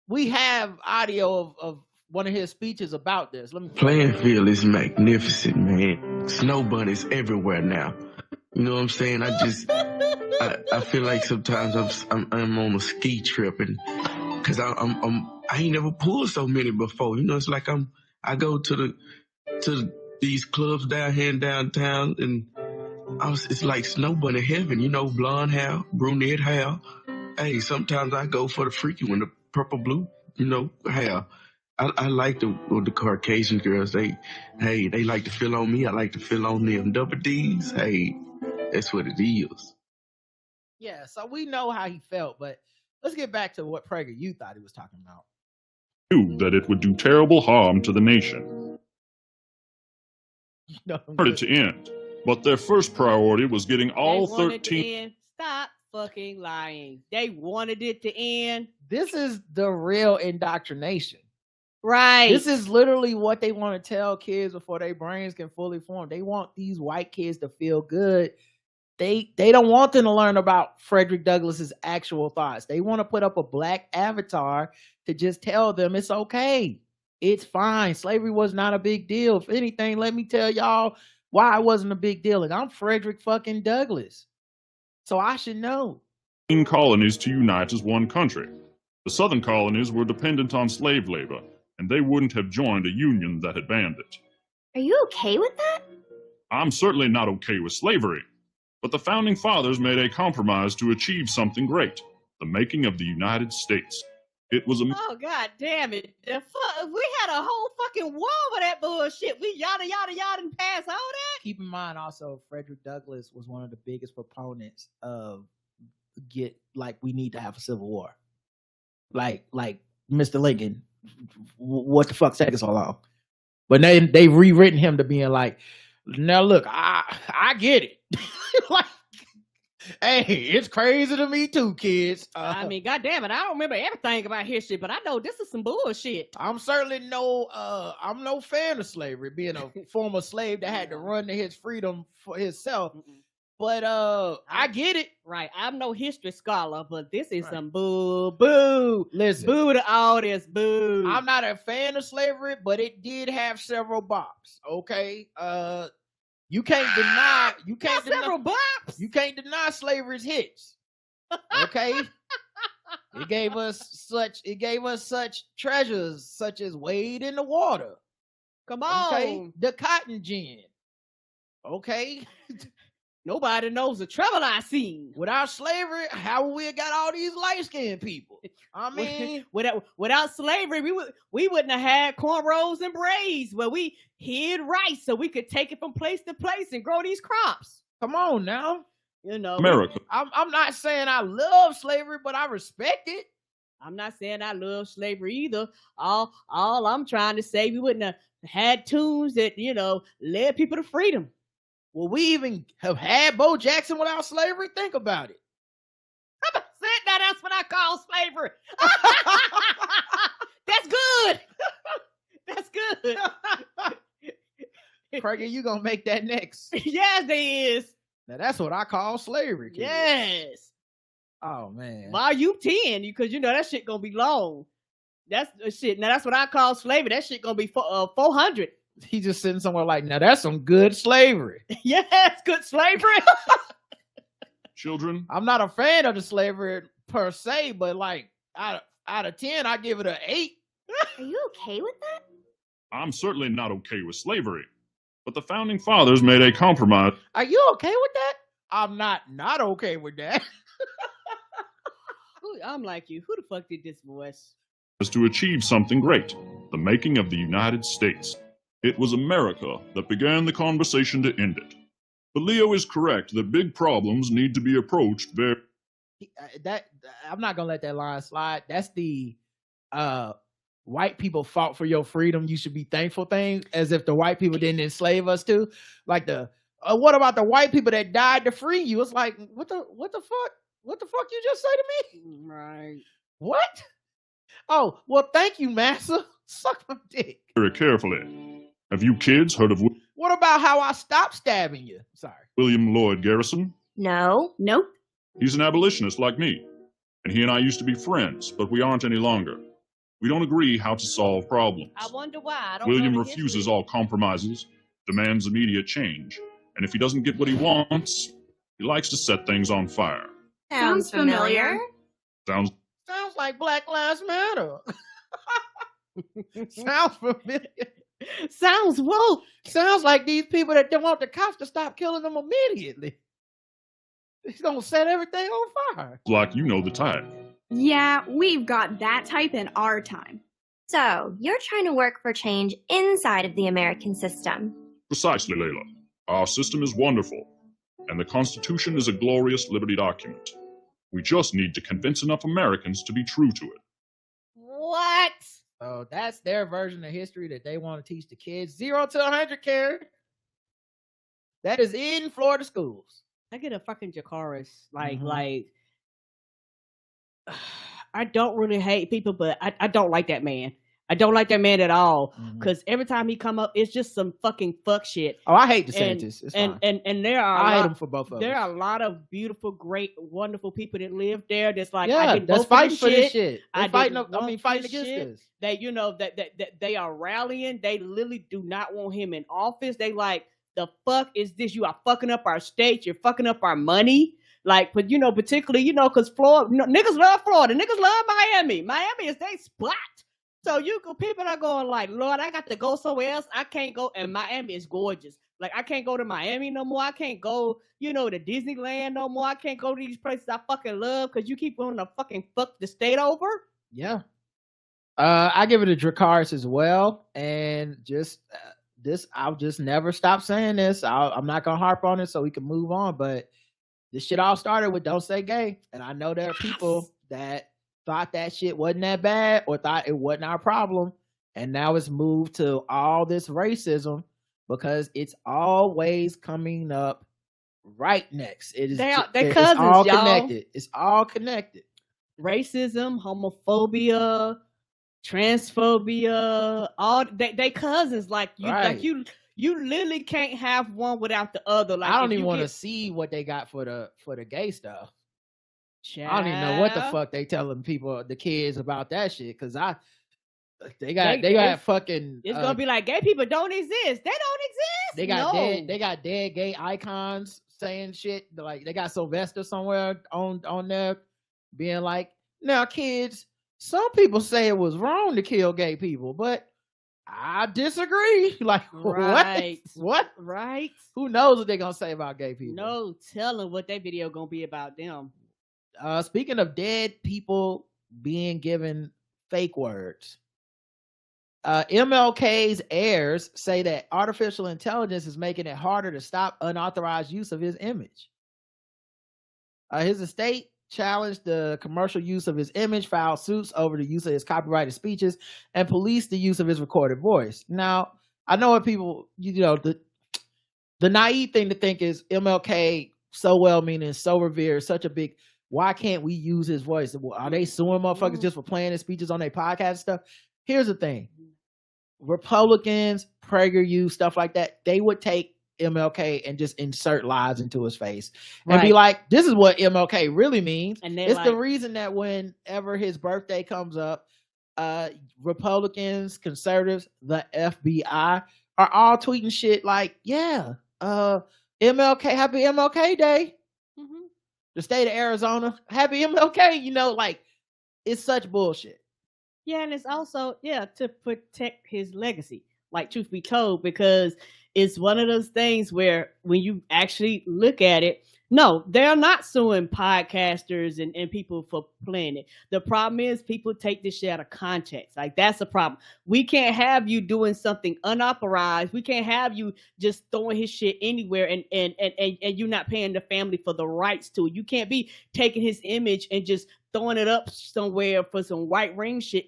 we have audio of one of his speeches about this. Let me. Playing field is magnificent, man. Snow bunnies everywhere now. You know what I'm saying? I feel like sometimes I'm on a ski trip, and because I ain't never pulled so many before. You know, it's like I go to these clubs down here in downtown, and it's like snow bunny heaven. You know, blonde hair, brunette hair. Hey, sometimes I go for the freaky one, the purple blue. You know, hair. I like the Caucasian girls. They like to feel on me. I like to feel on them. Double D's. Hey, that's what it is. Yeah, so we know how he felt, but let's get back to what Prager U thought he was talking about. Knew that it would do terrible harm to the nation. Wanted it to end, but their first priority was getting all 13. Stop fucking lying. They wanted it to end. This is the real indoctrination. Right. This is literally what they want to tell kids before their brains can fully form. They want these white kids to feel good. They don't want them to learn about Frederick Douglass's actual thoughts. They want to put up a black avatar to just tell them it's okay. It's fine. Slavery was not a big deal. If anything, let me tell y'all why it wasn't a big deal. And I'm Frederick fucking Douglass. So I should know. Colonies to unite as one country. The southern colonies were dependent on slave labor, and they wouldn't have joined a union that had banned it. Are you okay with that? I'm certainly not okay with slavery, but the founding fathers made a compromise to achieve something great, the making of the United States. It was a... Oh, God damn it. We had a whole fucking war with that bullshit. We yada, and pass all that. Keep in mind also, Frederick Douglass was one of the biggest proponents of we need to have a civil war. Like Mr. Lincoln, what the fuck's taking so long? But they've rewritten him to being like, now look, I get it. Like, hey, it's crazy to me too, kids. I mean, goddamn it, I don't remember everything about history, but I know this is some bullshit. I'm certainly I'm no fan of slavery, being a former slave that had to run to his freedom for himself. But I get it. Right. I'm no history scholar, but this is some boo. Listen. Boo to all this, boo. I'm not a fan of slavery, but it did have several bops. Okay. You can't deny several bops. You can't deny slavery's hits. Okay. It gave us such treasures such as Wade in the Water. Come on. Okay. The cotton gin. Okay. Nobody knows the trouble I seen. Without slavery, how would we have got all these light-skinned people? I mean, without slavery, we wouldn't have had cornrows and braids where we hid rice so we could take it from place to place and grow these crops. Come on now. You know, America. I'm not saying I love slavery, but I respect it. I'm not saying I love slavery either. All I'm trying to say, we wouldn't have had tunes that, led people to freedom. Will we even have had Bo Jackson without slavery? Think about it. Now that's what I call slavery. That's good. That's good. Prager, you gonna make that next? Yes, there is. Now that's what I call slavery. Kids. Yes. Oh man. Why you 10? Because that shit gonna be long. That's shit. Now that's what I call slavery. That shit gonna be 400. He's just sitting somewhere like, now that's some good slavery. Yes, good slavery. Children. I'm not a fan of the slavery per se, but like out of 10, I give it an 8. Are you okay with that? I'm certainly not okay with slavery, but the founding fathers made a compromise. Are you okay with that? I'm not okay with that. I'm like you. Who the fuck did this voice? To achieve something great, the making of the United States. It was America that began the conversation to end it. But Leo is correct that big problems need to be approached very... That I'm not gonna let that line slide. That's the white people fought for your freedom, you should be thankful thing, as if the white people didn't enslave us too. Like what about the white people that died to free you? It's like, what the fuck? What the fuck you just say to me? Right. What? Oh, well, thank you, massa. Suck my dick. Very carefully. Have you kids heard of What about how I stopped stabbing you? Sorry. William Lloyd Garrison? No. Nope. He's an abolitionist like me, and he and I used to be friends, but we aren't any longer. We don't agree how to solve problems. I wonder why. I don't William know the refuses history. all compromises, demands immediate change, and if he doesn't get what he wants, he likes to set things on fire. Sounds familiar. Sounds like Black Lives Matter. Sounds familiar. Sounds woke. Sounds like these people that don't want the cops to stop killing them immediately. He's gonna set everything on fire. like you know the type. Yeah, we've got that type in our time. So, you're trying to work for change inside of the American system. Precisely, Layla. Our system is wonderful, and the Constitution is a glorious liberty document. We just need to convince enough Americans to be true to it. What? So that's their version of history that they want to teach the kids. 0 to 100, Karen. That is in Florida schools. I get a fucking Jakaris. Like, I don't really hate people, but I don't like that man. I don't like that man at all. Because every time he come up, it's just some fucking fuck shit. Oh, I hate DeSantis. It's fine. And there are I hate him for both of there us. are a lot of beautiful, great, wonderful people that live there. That's like, Yeah, I did that's both fighting of for this this shit. They fighting fighting against this. They, you know, that they are rallying. They literally do not want him in office. They like, the fuck is this? You are fucking up our state. You're fucking up our money. Like, but you know, particularly, you know, because Florida, niggas love Florida. Niggas love Miami. Miami is their spot. So people are going like, Lord, I got to go somewhere else. I can't go, and Miami is gorgeous. Like, I can't go to Miami no more. I can't go, you know, to Disneyland no more. I can't go to these places I fucking love because you keep wanting to fucking fuck the state over. Yeah. I give it a Dracarys as well, and just I'll just never stop saying this. I'm not gonna harp on it so we can move on, but this shit all started with "Don't Say Gay," and I know there are people that thought that shit wasn't that bad or thought it wasn't our problem, and now it's moved to all this racism because it's always coming up right next. It is They it's cousins, all y'all. connected. It's all connected. Racism, homophobia, transphobia, all they cousins. Like you, Right. like you literally can't have one without the other. Like, I don't if even you want to get- see what they got for the gay stuff. I don't even know what the Child. fuck they telling people, the kids, about that shit. Cause they got fucking. It's gonna be like gay people don't exist. They don't exist. They got No. dead. They got dead gay icons saying shit. Like they got Sylvester somewhere on there, being like, "Now, kids, some people say it was wrong to kill gay people, but I disagree." Like, Right. what? Right. Who knows what they're gonna say about gay people? No telling what that video gonna be about them. Speaking of dead people being given fake words, MLK's heirs say that artificial intelligence is making it harder to stop unauthorized use of his image. His estate challenged the commercial use of his image, filed suits over the use of his copyrighted speeches, and policed the use of his recorded voice. Now, I know what people, the naive thing to think is MLK, so well-meaning, so revered, such a big, why can't we use his voice? Are they suing motherfuckers just for playing his speeches on their podcast and stuff? Here's the thing. Republicans, Prager U, stuff like that, they would take MLK and just insert lies into his face and be like, this is what MLK really means. And it's the reason that whenever his birthday comes up, Republicans, conservatives, the FBI are all tweeting shit like, MLK, happy MLK Day. The state of Arizona, happy MLK. Like, it's such bullshit. Yeah, and it's also, to protect his legacy, like, truth be told, because it's one of those things where when you actually look at it, No, they're not suing podcasters and people for playing it. The problem is people take this shit out of context. Like, that's the problem. We can't have you doing something unauthorized. We can't have you just throwing his shit anywhere and you not paying the family for the rights to it. You can't be taking his image and just throwing it up somewhere for some white wing shit.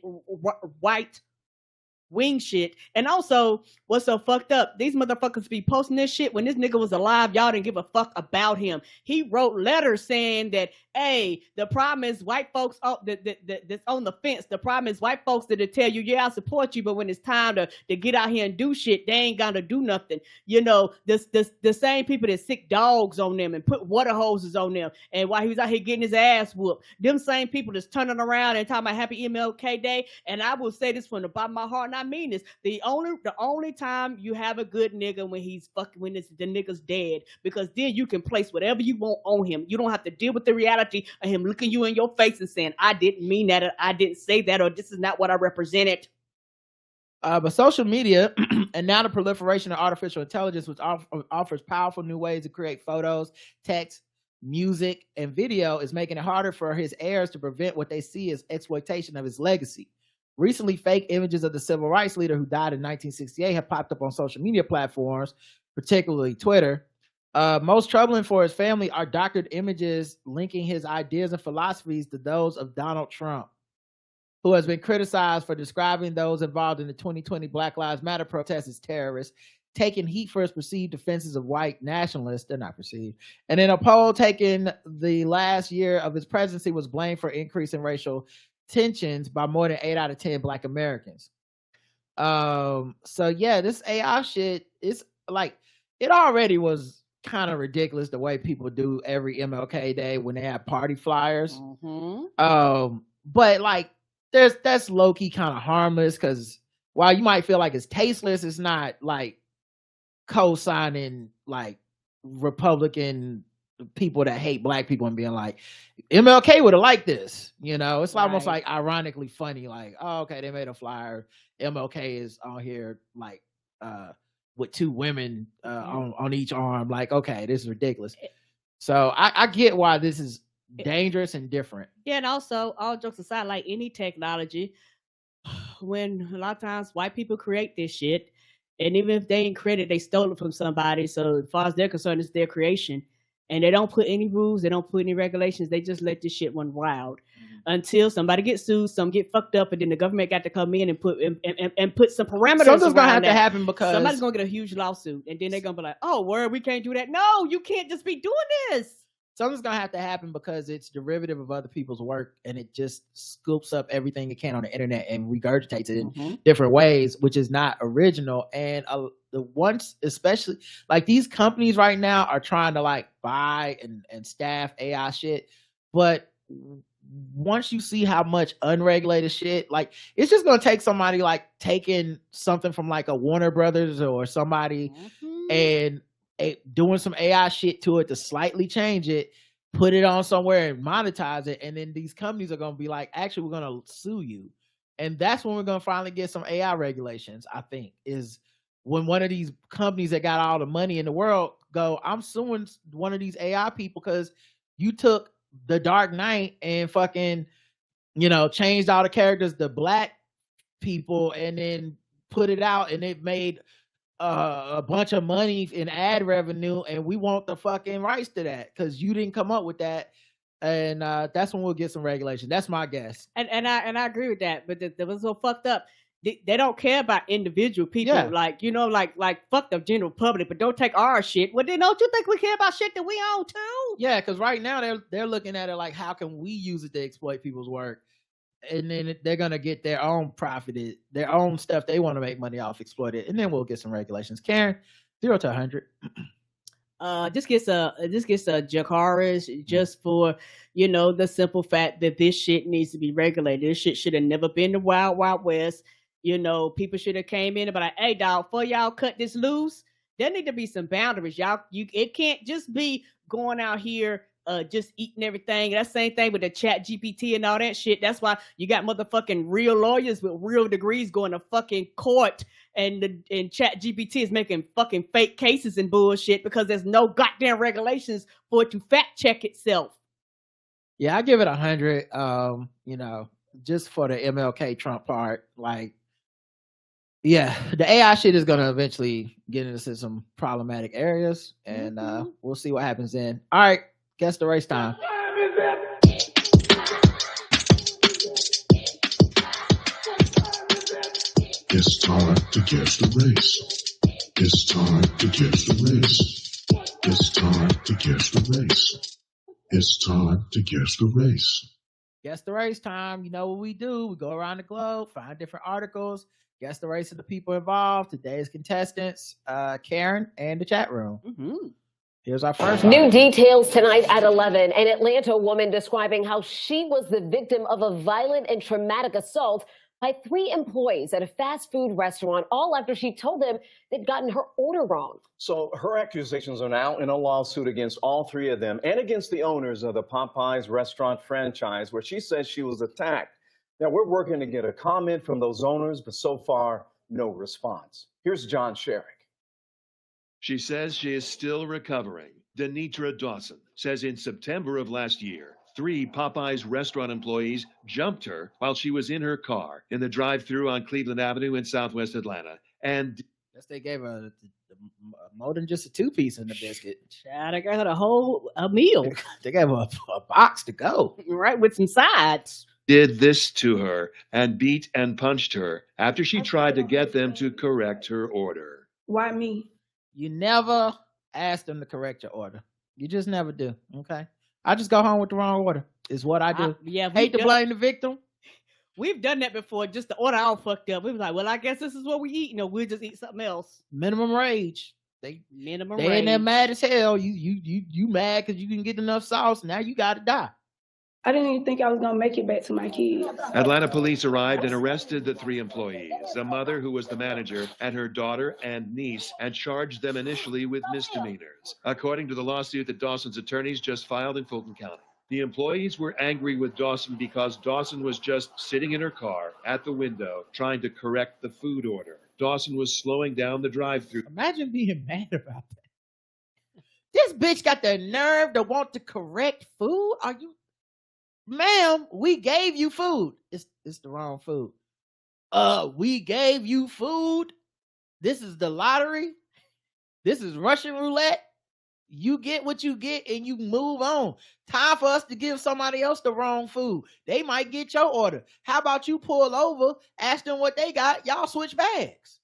And also, what's so fucked up, these motherfuckers be posting this shit when this nigga was alive. Y'all didn't give a fuck about him. He wrote letters saying that, hey, the problem is white folks that's on the fence. The problem is white folks that tell you, yeah, I support you, but when it's time to get out here and do shit, they ain't gonna do nothing. You know, the same people that sick dogs on them and put water hoses on them, and while he was out here getting his ass whooped, them same people that's turning around and talking about Happy MLK Day. And I will say this from the bottom of my heart, and I mean this: the only time you have a good nigga when the nigga's dead, because then you can place whatever you want on him. You don't have to deal with the reality of him looking you in your face and saying, I didn't mean that, or I didn't say that, or this is not what I represented. But social media and now the proliferation of artificial intelligence, which offers powerful new ways to create photos, text, music, and video, is making it harder for his heirs to prevent what they see as exploitation of his legacy. Recently, fake images of the civil rights leader who died in 1968 have popped up on social media platforms, particularly Twitter. Most troubling for his family are doctored images linking his ideas and philosophies to those of Donald Trump, who has been criticized for describing those involved in the 2020 Black Lives Matter protests as terrorists, taking heat for his perceived defenses of white nationalists. They're not perceived. And in a poll taken the last year of his presidency, was blamed for increasing racial tensions by more than 8 out of 10 Black Americans. So yeah, this AI shit is like, it already was kind of ridiculous the way people do every MLK Day when they have party flyers. But like, that's low-key kind of harmless, because while you might feel like it's tasteless, it's not like co-signing like Republican people that hate Black people and being like, MLK would have liked this. You know, it's almost like ironically funny, like, oh, okay, they made a flyer, MLK is on here like with 2 women on each arm. Like, okay, this is ridiculous. So I get why this is dangerous and different. Yeah, and also, all jokes aside, like any technology, when a lot of times white people create this shit, and even if they ain't created, they stole it from somebody. So as far as they're concerned, it's their creation. And they don't put any rules, they don't put any regulations, they just let this shit run wild until somebody gets sued, some get fucked up, and then the government got to come in and put some parameters. Something's gonna have to happen, because somebody's gonna get a huge lawsuit, and then they're gonna be like, oh, word, we can't do that. No, you can't just be doing this. Something's gonna have to happen, because it's derivative of other people's work, and it just scoops up everything it can on the internet and regurgitates it in different ways, which is not original. And the ones, especially like these companies right now, are trying to like buy and staff AI shit, but once you see how much unregulated shit, like, it's just gonna take somebody like taking something from like a Warner Brothers or somebody and doing some AI shit to it to slightly change it, put it on somewhere and monetize it, and then these companies are gonna be like, actually, we're gonna sue you. And that's when we're gonna finally get some AI regulations, I think, is when one of these companies that got all the money in the world go, I'm suing one of these AI people because you took The Dark Knight and fucking, you know, changed all the characters to Black people and then put it out, and it made a bunch of money in ad revenue, and we want the fucking rights to that because you didn't come up with that. And that's when we'll get some regulation. That's my guess. And I agree with that. But that was so fucked up. They don't care about individual people. Yeah. Like, you know, like fuck the general public, but don't take our shit. Well, then don't you think we care about shit that we own too? Yeah, because right now they're looking at it like, how can we use it to exploit people's work? And then they're gonna get their own profited, their own stuff they want to make money off, exploit it, and then we'll get some regulations. Karen, 0 to 100. This gets a Jakaris just for, you know, the simple fact that this shit needs to be regulated. This shit should have never been the Wild Wild West. You know, people should have came in and be like, hey, dog, before y'all cut this loose, there need to be some boundaries. It can't just be going out here just eating everything. That same thing with the chat GPT and all that shit. That's why you got motherfucking real lawyers with real degrees going to fucking court, and chat GPT is making fucking fake cases and bullshit because there's no goddamn regulations for it to fact check itself. Yeah, I give it 100. You know, just for the MLK Trump part, like, yeah, the AI shit is gonna eventually get into some problematic areas, and we'll see what happens then. All right, guess the race time. It's time to guess the race. It's time to guess the race. It's time to guess the race. It's time to guess the race. Guess the race time. You know what we do. We go around the globe, find different articles, guess the race of the people involved. Today's contestants, Karen and the chat room. Here's our first New article. details tonight at 11. An Atlanta woman describing how she was the victim of a violent and traumatic assault by 3 employees at a fast food restaurant, all after she told them they'd gotten her order wrong. So her accusations are now in a lawsuit against all 3 of them and against the owners of the Popeyes restaurant franchise, where she says she was attacked. Now, we're working to get a comment from those owners, but so far, no response. Here's John Sherrick. She says she is still recovering. Denitra Dawson says in September of last year, 3 Popeyes restaurant employees jumped her while she was in her car in the drive-thru on Cleveland Avenue in Southwest Atlanta. And guess they gave her more than just a 2-piece in the biscuit. Child, I got her a meal. They gave her a box to go. Right, with some sides. did this to her and beat and punched her after she tried to get them to correct her order. Why me? You never ask them to correct your order. You just never do. Okay. I just go home with the wrong order. Is what I do. Hate to blame the victim. We've done that before. Just the order all fucked up. We was like, well, I guess this is what we eat. No, we'll just eat something else. Minimum rage. They Minimum in rage. there mad as hell. You mad because you didn't get enough sauce. Now you gotta die. I didn't even think I was gonna make it back to my kids. Atlanta police arrived and arrested the 3 employees, the mother who was the manager and her daughter and niece, and charged them initially with misdemeanors. According to the lawsuit that Dawson's attorneys just filed in Fulton County, the employees were angry with Dawson because Dawson was just sitting in her car at the window trying to correct the food order. Dawson was slowing down the drive-thru. Imagine being mad about that. This bitch got the nerve to want to correct food? Are you... Ma'am, we gave you food. It's the wrong food. We gave you food. This is the lottery. This is Russian roulette. You get what you get and you move on. Time for us to give somebody else the wrong food. They might get your order. How about you pull over, ask them what they got, y'all switch bags.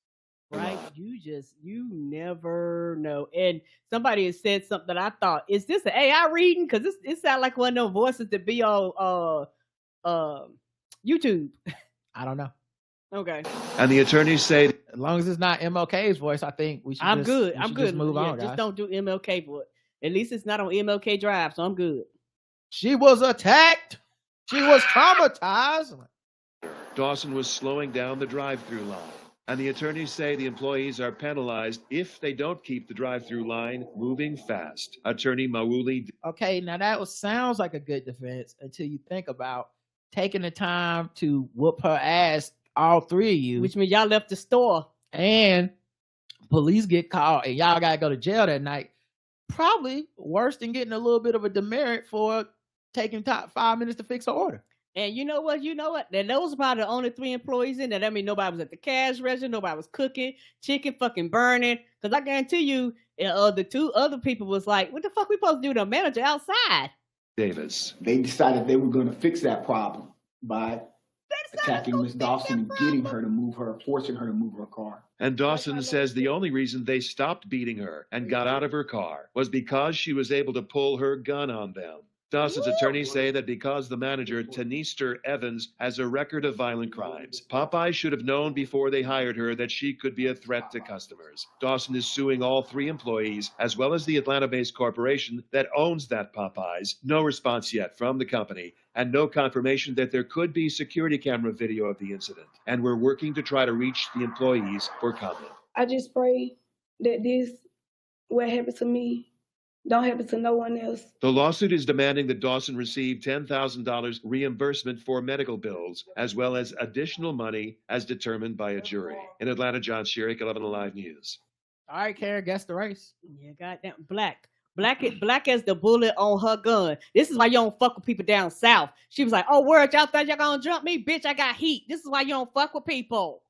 Right? You never know. And somebody has said something that I thought, is this an AI reading? Because it sounds like one of those voices that be on YouTube. I don't know. Okay. And the attorneys say, as long as it's not MLK's voice, I think we should. I'm good. Just move on, Just guys. don't do MLK voice. At least it's not on MLK Drive, so I'm good. She was attacked. She was traumatized. Dawson was slowing down the drive-thru line. And the attorneys say the employees are penalized if they don't keep the drive-thru line moving fast. Attorney Mawuli. Okay, now that sounds like a good defense until you think about taking the time to whoop her ass, all 3 of you. Which means y'all left the store. And police get called and y'all got to go to jail that night. Probably worse than getting a little bit of a demerit for taking 5 minutes to fix her order. And you know what? And those are probably the only 3 employees in there. That means nobody was at the cash register. Nobody was cooking, chicken fucking burning. Because I guarantee you, the 2 other people was like, what the fuck we supposed to do to a manager outside? Davis. They decided they were going to fix that problem by attacking Miss Dawson and getting her to move her, forcing her to move her car. And Dawson says the only reason they stopped beating her and got out of her car was because she was able to pull her gun on them. Dawson's attorneys say that because the manager, Tanister Evans, has a record of violent crimes, Popeyes should have known before they hired her that she could be a threat to customers. Dawson is suing all 3 employees, as well as the Atlanta-based corporation that owns that Popeyes. No response yet from the company, and no confirmation that there could be security camera video of the incident. And we're working to try to reach the employees for comment. I just pray that what happened to me Don't happen to no one else. The lawsuit is demanding that Dawson receive $10,000 reimbursement for medical bills, as well as additional money as determined by a jury. In Atlanta, John Sherrick, 11 Alive News. All right, Karen, guess the race. Yeah, goddamn black. Black as the bullet on her gun. This is why you don't fuck with people down south. She was like, "Oh, word, y'all thought y'all gonna jump me, bitch? I got heat." This is why you don't fuck with people.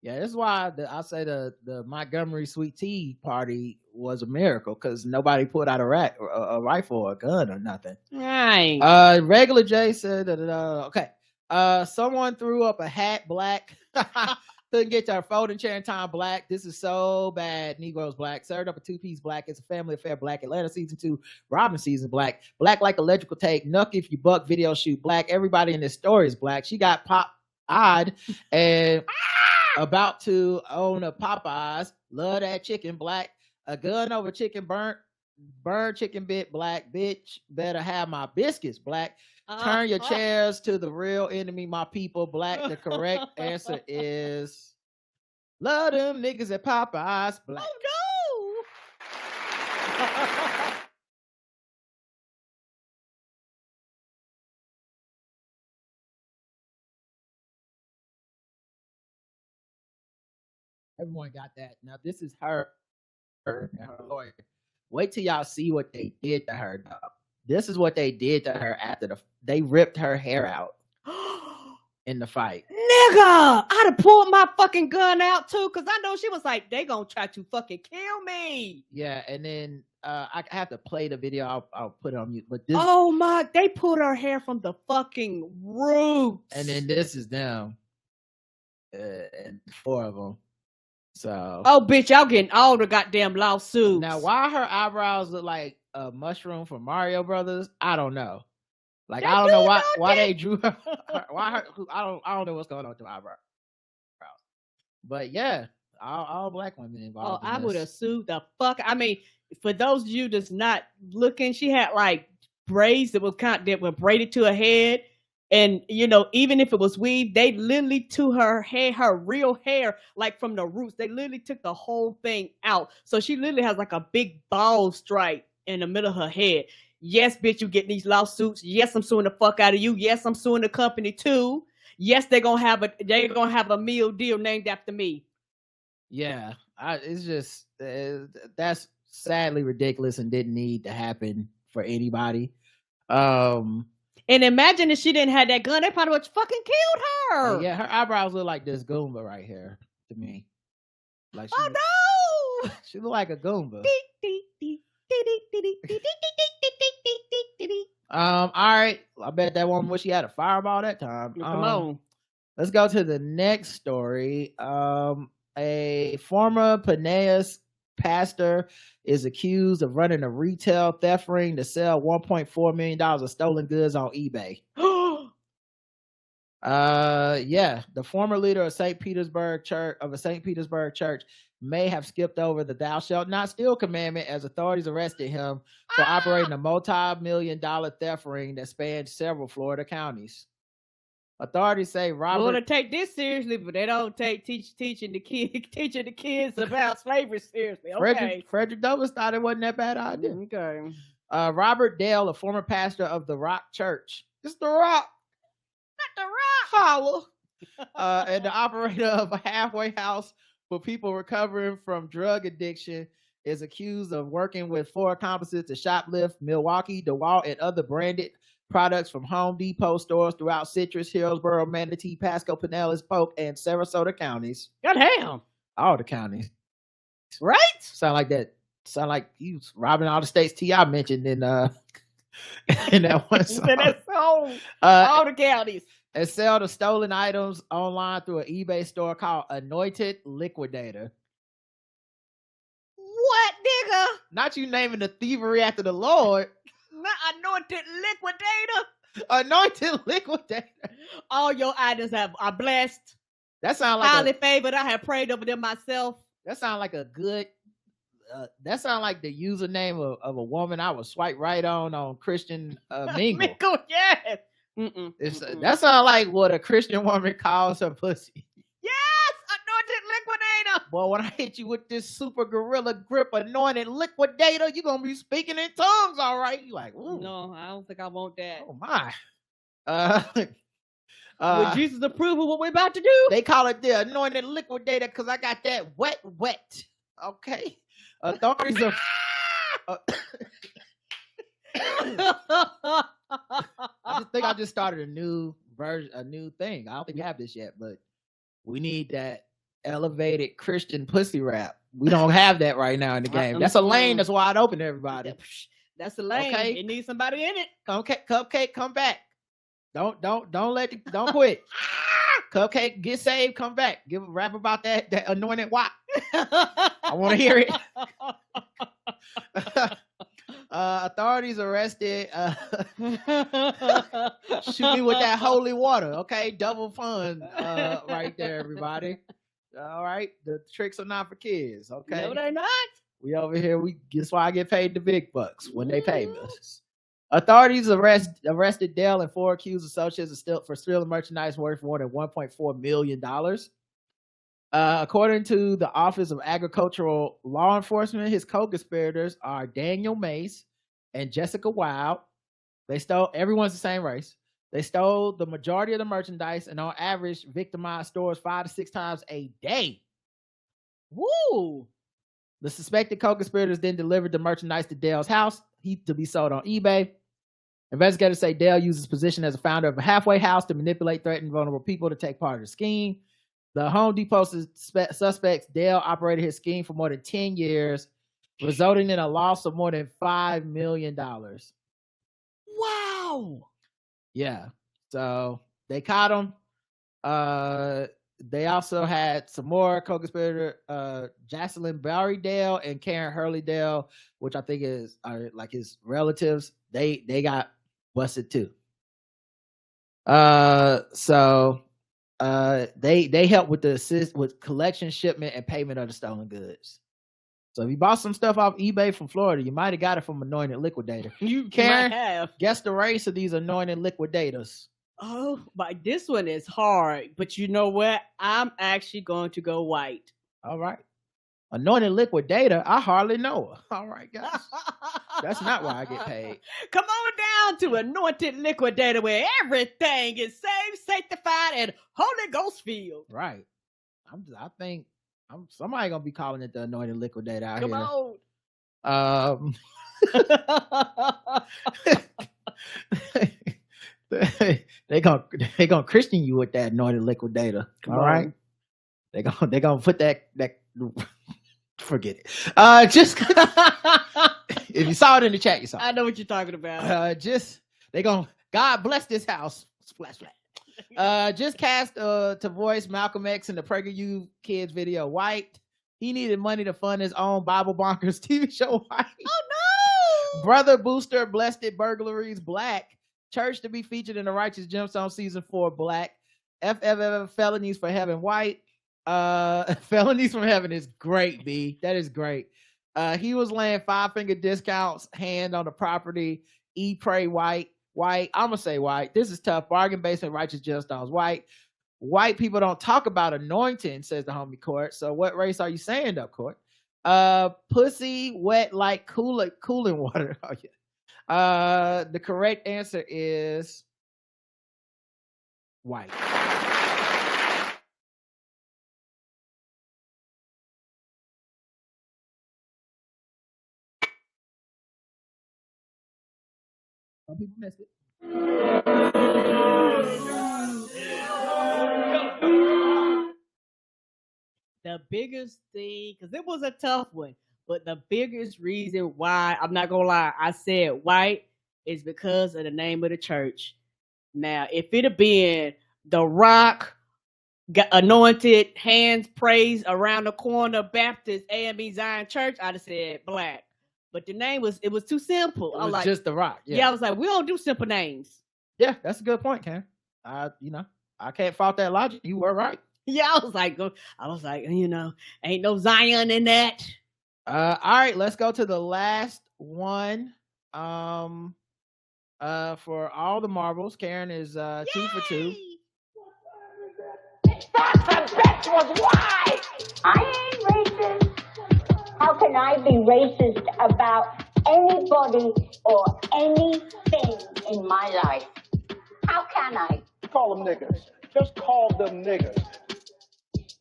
Yeah, this is why I say the Montgomery Sweet Tea party was a miracle, because nobody pulled out a rifle or a gun or nothing. Right. Regular J said that. Okay. Someone threw up a hat black. Couldn't get to her folding chair in time black. This is so bad. Negroes black. Served up a 2-piece black. It's a family affair black. Atlanta season 2. Robin season black. Black like electrical tape. Nuck if you buck video shoot black. Everybody in this story is black. She got pop-eyed and about to own a Popeyes. Love that chicken black. A gun over chicken burnt chicken bit black. Bitch better have my biscuits black. Turn your chairs to the real enemy, my people black. The correct answer is love them niggas at Popeyes black. Oh no. Everyone got that. Now this is her and her lawyer. Wait till y'all see what they did to her, dog. This is what they did to her after they ripped her hair out in the fight. Nigga, I'd have pulled my fucking gun out too, because I know she was like, they gonna try to fucking kill me. Yeah, and then I have to play the video. I'll put it on mute. But this, oh my, they pulled her hair from the fucking roots. And then this is them, and 4 of them. So, oh bitch, y'all getting all the goddamn lawsuits. Now, why her eyebrows look like a mushroom from Mario Brothers? I don't know. Like, I don't know why they drew her. I don't know what's going on with the eyebrows. But yeah, all black women involved. Oh, I would have sued the fuck. I mean, for those of you that's not looking, she had like braids that were braided to her head. And, you know, even if it was weave, they literally took her hair, her real hair, like from the roots. They literally took the whole thing out. So she literally has like a big bald stripe in the middle of her head. Yes, bitch, you get these lawsuits. Yes, I'm suing the fuck out of you. Yes, I'm suing the company too. Yes, they're gonna have a meal deal named after me. Yeah, it's just that's sadly ridiculous and didn't need to happen for anybody. And imagine if she didn't have that gun, they probably would fucking killed her. Yeah, her eyebrows look like this Goomba right here to me. Like, oh no, she look like a Goomba. All right. I bet that woman wish she had a fireball that time. Come on. Let's go to the next story. A former Popeyes pastor is accused of running a retail theft ring to sell $1.4 million of stolen goods on eBay. Yeah, the former leader of St. Petersburg church may have skipped over the thou shalt not steal commandment as authorities arrested him for operating a multi-million-dollar theft ring that spans several Florida counties. Authorities say Robert want to take this seriously, but they don't take teaching the kids about slavery seriously. Okay. Frederick Douglass thought it wasn't that bad idea. Okay. Robert Dale, a former pastor of the Rock Church. It's the Rock. Not the Rock. Holla. And the operator of a halfway house for people recovering from drug addiction, is accused of working with 4 accomplices to shoplift Milwaukee, DeWalt, and other branded products from Home Depot stores throughout Citrus, Hillsborough, Manatee, Pasco, Pinellas, Polk, and Sarasota counties. Goddamn. All the counties. Right? Sound like that. Sound like you robbing all the states T.I. mentioned in that one song. All the counties. And sell the stolen items online through an eBay store called Anointed Liquidator. What, nigga? Not you naming the thievery after the Lord. Not Anointed Liquidator. Anointed Liquidator. All your items are blessed. That sounds like highly favored. I have prayed over them myself. That sounds like a good. That sounds like the username of a woman I would swipe right on Christian Mingle. Mingle, yes. That sounds like what a Christian woman calls her pussy. Yes, Anointed Liquidator. Boy, when I hit you with this super gorilla grip anointed liquidator, you're gonna be speaking in tongues, all right? You like, ooh. No, I don't think I want that. Oh my. Would Jesus approve of what we're about to do? They call it the anointed liquidator because I got that wet. Okay. Authorities are I just think I just started a new version, a new thing. I don't think we have this yet, but we need that elevated Christian pussy rap. We don't have that right now in the game. That's a lane that's wide open to everybody. That's the lane. Okay. It needs somebody in it. Cupcake, come back. Don't quit. Cupcake, get saved, come back. Give a rap about that anointed wop. I want to hear it. Authorities arrested. Shoot me with that holy water. Okay, double fun right there, everybody. All right, the tricks are not for kids. Okay, No, they're not. we over here. That's why I get paid the big bucks when they pay us. Authorities arrested Dell and 4 accused associates for stealing merchandise worth more than $1.4 million. According to the Office of Agricultural Law Enforcement, his co-conspirators are Daniel Mace and Jessica Wild. They stole, everyone's the same race. They stole the majority of the merchandise and on average victimized stores 5 to 6 times a day. Woo! The suspected co-conspirators then delivered the merchandise to Dell's house to be sold on eBay. Investigators say Dell used his position as a founder of a halfway house to manipulate, threaten vulnerable people to take part of the scheme. The Home Depot suspects Dell operated his scheme for more than 10 years, resulting in a loss of more than $5 million. Wow. Yeah. So they caught him. They also had some more co-conspirator, Jocelyn Barry Dell and Karen Hurley Dell, which I think are like his relatives. They got busted too. So they help with the assist with collection, shipment, and payment of the stolen goods. So if you bought some stuff off eBay from Florida, you might have got it from Anointed Liquidator. You Karen, might have. Guess the race of these Anointed Liquidators. Oh, but this one is hard. But you know what? I'm actually going to go white. All right. Anointed Liquidator, I hardly know her. All right, guys. That's not why I get paid. Come on down to Anointed Liquidator where everything is saved, sanctified, and Holy Ghost filled. Right. I think somebody gonna be calling it the Anointed Liquidator out Come here. They gonna Christian you with that Anointed Liquidator. All right. They gonna put that forget it. Just if you saw it in the chat, you saw it. I know what you're talking about. They gonna God bless this house. Splash flat. Just cast to voice Malcolm X in the Prager U kids video White. He needed money to fund his own Bible Bonkers TV show White. Oh no! Brother Booster blessed it burglaries Black. Church to be featured in the Righteous Gemstone season 4 Black. FFF felonies for heaven White. Felonies from heaven is great, B. That is great. He was laying 5-finger discounts, hand on the property. Pray White. I'm gonna say White. This is tough. Bargain basement, Righteous Gemstones White. White people don't talk about anointing, says the homie Court. So what race are you saying, though, Court? Pussy wet like cooling water. Oh yeah. The correct answer is white. Some people missed it. The biggest thing, because it was a tough one, but the biggest reason why, I'm not gonna lie, I said white is because of the name of the church. Now, if it had been The Rock, Anointed, Hands Praised Around the Corner Baptist AME Zion Church, I'd have said black. But the name was too simple. It was just The Rock. Yeah, I was like, we don't do simple names. Yeah, that's a good point, Cam. I can't fault that logic. You were right. Yeah, I was like, ain't no Zion in that. All right, let's go to the last one. For all the marbles, Karen is 2 for 2. That was why. I ain't racist. How can I be racist about anybody or anything in my life? How can I? Call them niggas. Just call them niggas.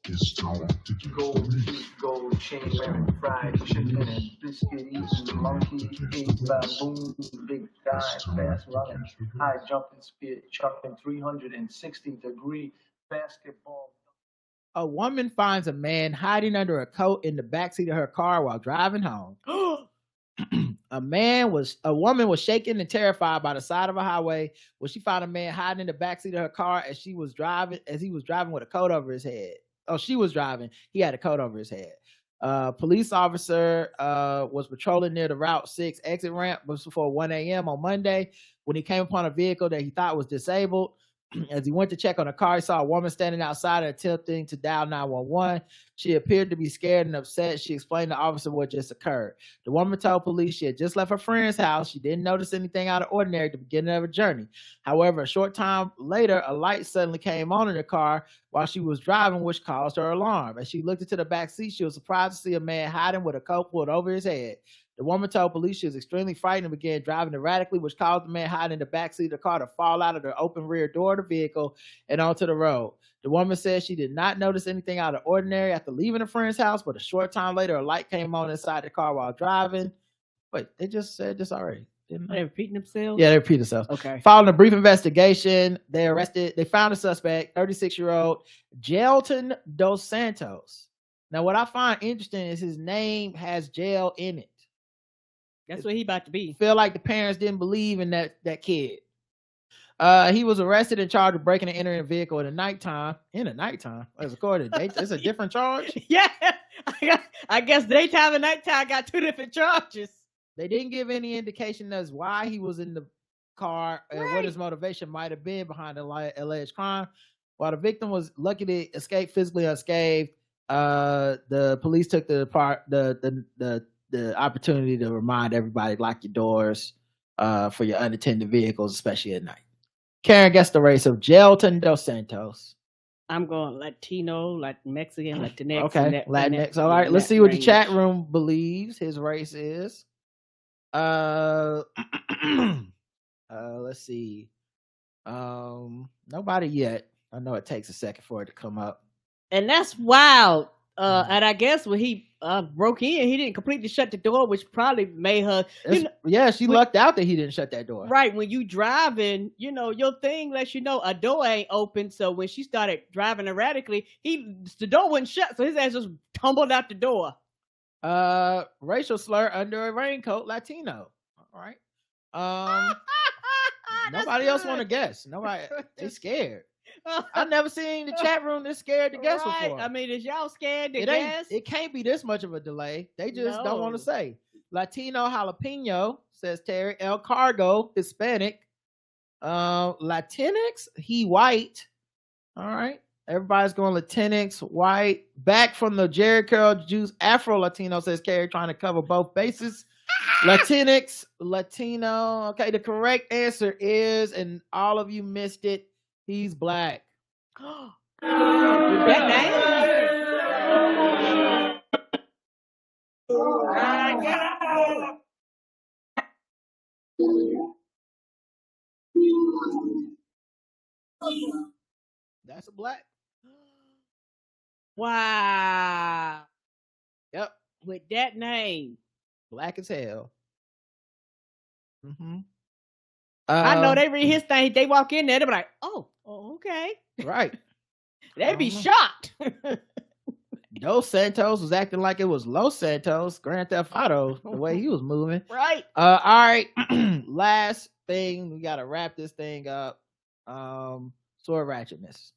It's time to get Gold teeth, gold chain wearing, fried chicken and biscuit eating, monkey ate baboon, big guy, fast running, high jumping, spear chucking, 360-degree basketball. A woman finds a man hiding under a coat in the backseat of her car while driving home. A woman was shaken and terrified by the side of a highway when she found a man hiding in the backseat of her car as he was driving with a coat over his head. Oh, she was driving. He had a coat over his head. Police officer was patrolling near the Route 6 exit ramp before 1 a.m. on Monday when he came upon a vehicle that he thought was disabled. As he went to check on the car, he saw a woman standing outside attempting to dial 911. She appeared to be scared and upset. She explained to the officer what just occurred. The woman told police she had just left her friend's house. She didn't notice anything out of ordinary at the beginning of her journey. However, a short time later, a light suddenly came on in the car while she was driving, which caused her alarm. As she looked into the back seat, she was surprised to see a man hiding with a coat pulled over his head. The woman told police she was extremely frightened and began driving erratically, which caused the man hiding in the backseat of the car to fall out of the open rear door of the vehicle and onto the road. The woman said she did not notice anything out of ordinary after leaving a friend's house, but a short time later, a light came on inside the car while driving. Wait, they just said this already, didn't they? They're repeating themselves? Yeah, they repeat themselves. Okay. Following a brief investigation, they found a suspect, 36-year-old Gelton Dos Santos. Now, what I find interesting is his name has jail in it. That's what he about to be. Feel like the parents didn't believe in that kid. He was arrested and charged with breaking and entering a vehicle in the nighttime. As according to it's a different charge. Yeah, I guess daytime and nighttime got two different charges. They didn't give any indication as why he was in the car and what his motivation might have been behind the alleged crime. While the victim was lucky to escape physically unscathed, the police took the opportunity to remind everybody lock your doors for your unattended vehicles, especially at night. Karen gets the race of Gelton Dos Santos. I'm going Latino, Mexican, Latinx. Okay, Latinx. All right, let's see what the chat room believes his race is. Let's see. Nobody yet. I know it takes a second for it to come up. And that's wild. And I guess when he broke in, he didn't completely shut the door, which probably made her. She lucked out that he didn't shut that door. Right. When you driving, your thing lets you know a door ain't open. So when she started driving erratically, the door wasn't shut. So his ass just tumbled out the door. Racial slur under a raincoat, Latino. All right. Nobody else want to guess. Nobody. They scared. I've never seen the chat room this scared to guess before. I mean, is y'all scared to guess? It can't be this much of a delay. They just don't want to say. Latino jalapeno, says Terry. El Cargo, Hispanic. Latinx, he white. All right. Everybody's going Latinx, white. Back from the Jerry Curl Juice, Afro Latino, says Carrie, trying to cover both bases. Latinx, Latino. Okay, the correct answer is, and all of you missed it, he's black. That's a black. Wow. Yep. With that name. Black as hell. Mm-hmm. I know they read his thing. They walk in there, they be like, oh okay. Right. They'd be shocked. Dos Santos was acting like it was Los Santos, Grand Theft Auto, the way he was moving. Right. All right. Last thing, we got to wrap this thing up. Sword ratchetness.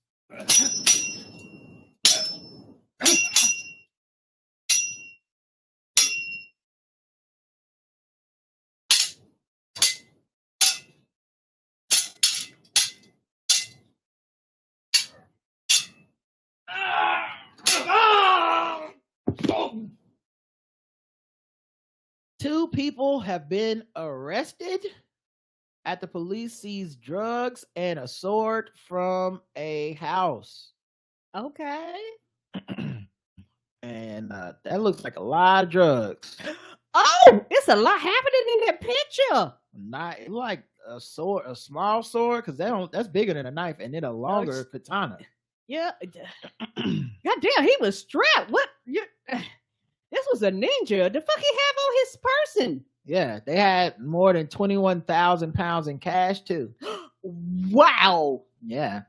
Two people have been arrested after police seized drugs and a sword from a house. Okay. And that looks like a lot of drugs. Oh, it's a lot happening in that picture. Not like a sword, a small sword, because that's bigger than a knife, and then a longer katana. Yeah. Goddamn, he was strapped. What? This was a ninja. The fuck he have on his person? Yeah, they had more than 21,000 pounds in cash too. Wow. Yeah.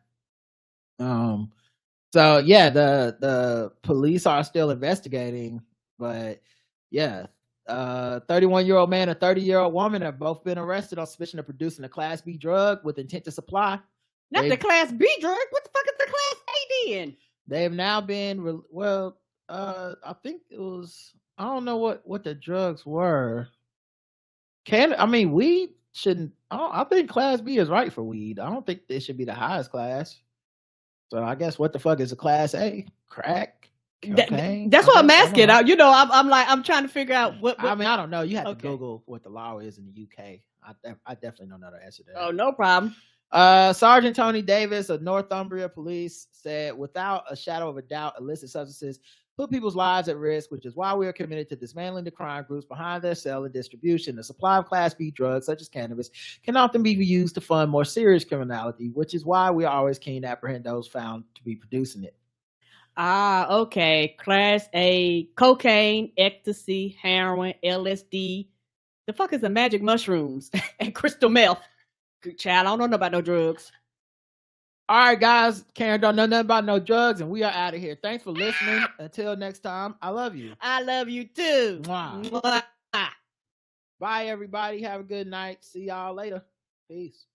So yeah, the police are still investigating, but yeah, 31-year-old man and 30-year-old woman have both been arrested on suspicion of producing a Class B drug with intent to supply. Not the Class B drug. What the fuck is the Class A then? They have now been I think it was, I don't know what the drugs were. Weed shouldn't. I think Class B is right for weed. I don't think it should be the highest class. So I guess what the fuck is a Class A? Crack, cocaine. That's what I'm asking. I'm trying to figure out what. I don't know. You have to Google what the law is in the UK. I definitely don't know the answer to that. Oh, no problem. Sergeant Tony Davis of Northumbria Police said, without a shadow of a doubt, illicit substances put people's lives at risk, which is why we are committed to dismantling the crime groups behind their sale and distribution. The supply of Class B drugs, such as cannabis, can often be used to fund more serious criminality, which is why we are always keen to apprehend those found to be producing it. Okay. Class A, cocaine, ecstasy, heroin, LSD. The fuck is the magic mushrooms and crystal meth? Good child, I don't know about no drugs. All right, guys. Karen don't know nothing about no drugs, and we are out of here. Thanks for listening. Until next time, I love you. I love you too. Mwah. Mwah. Bye, everybody. Have a good night. See y'all later. Peace.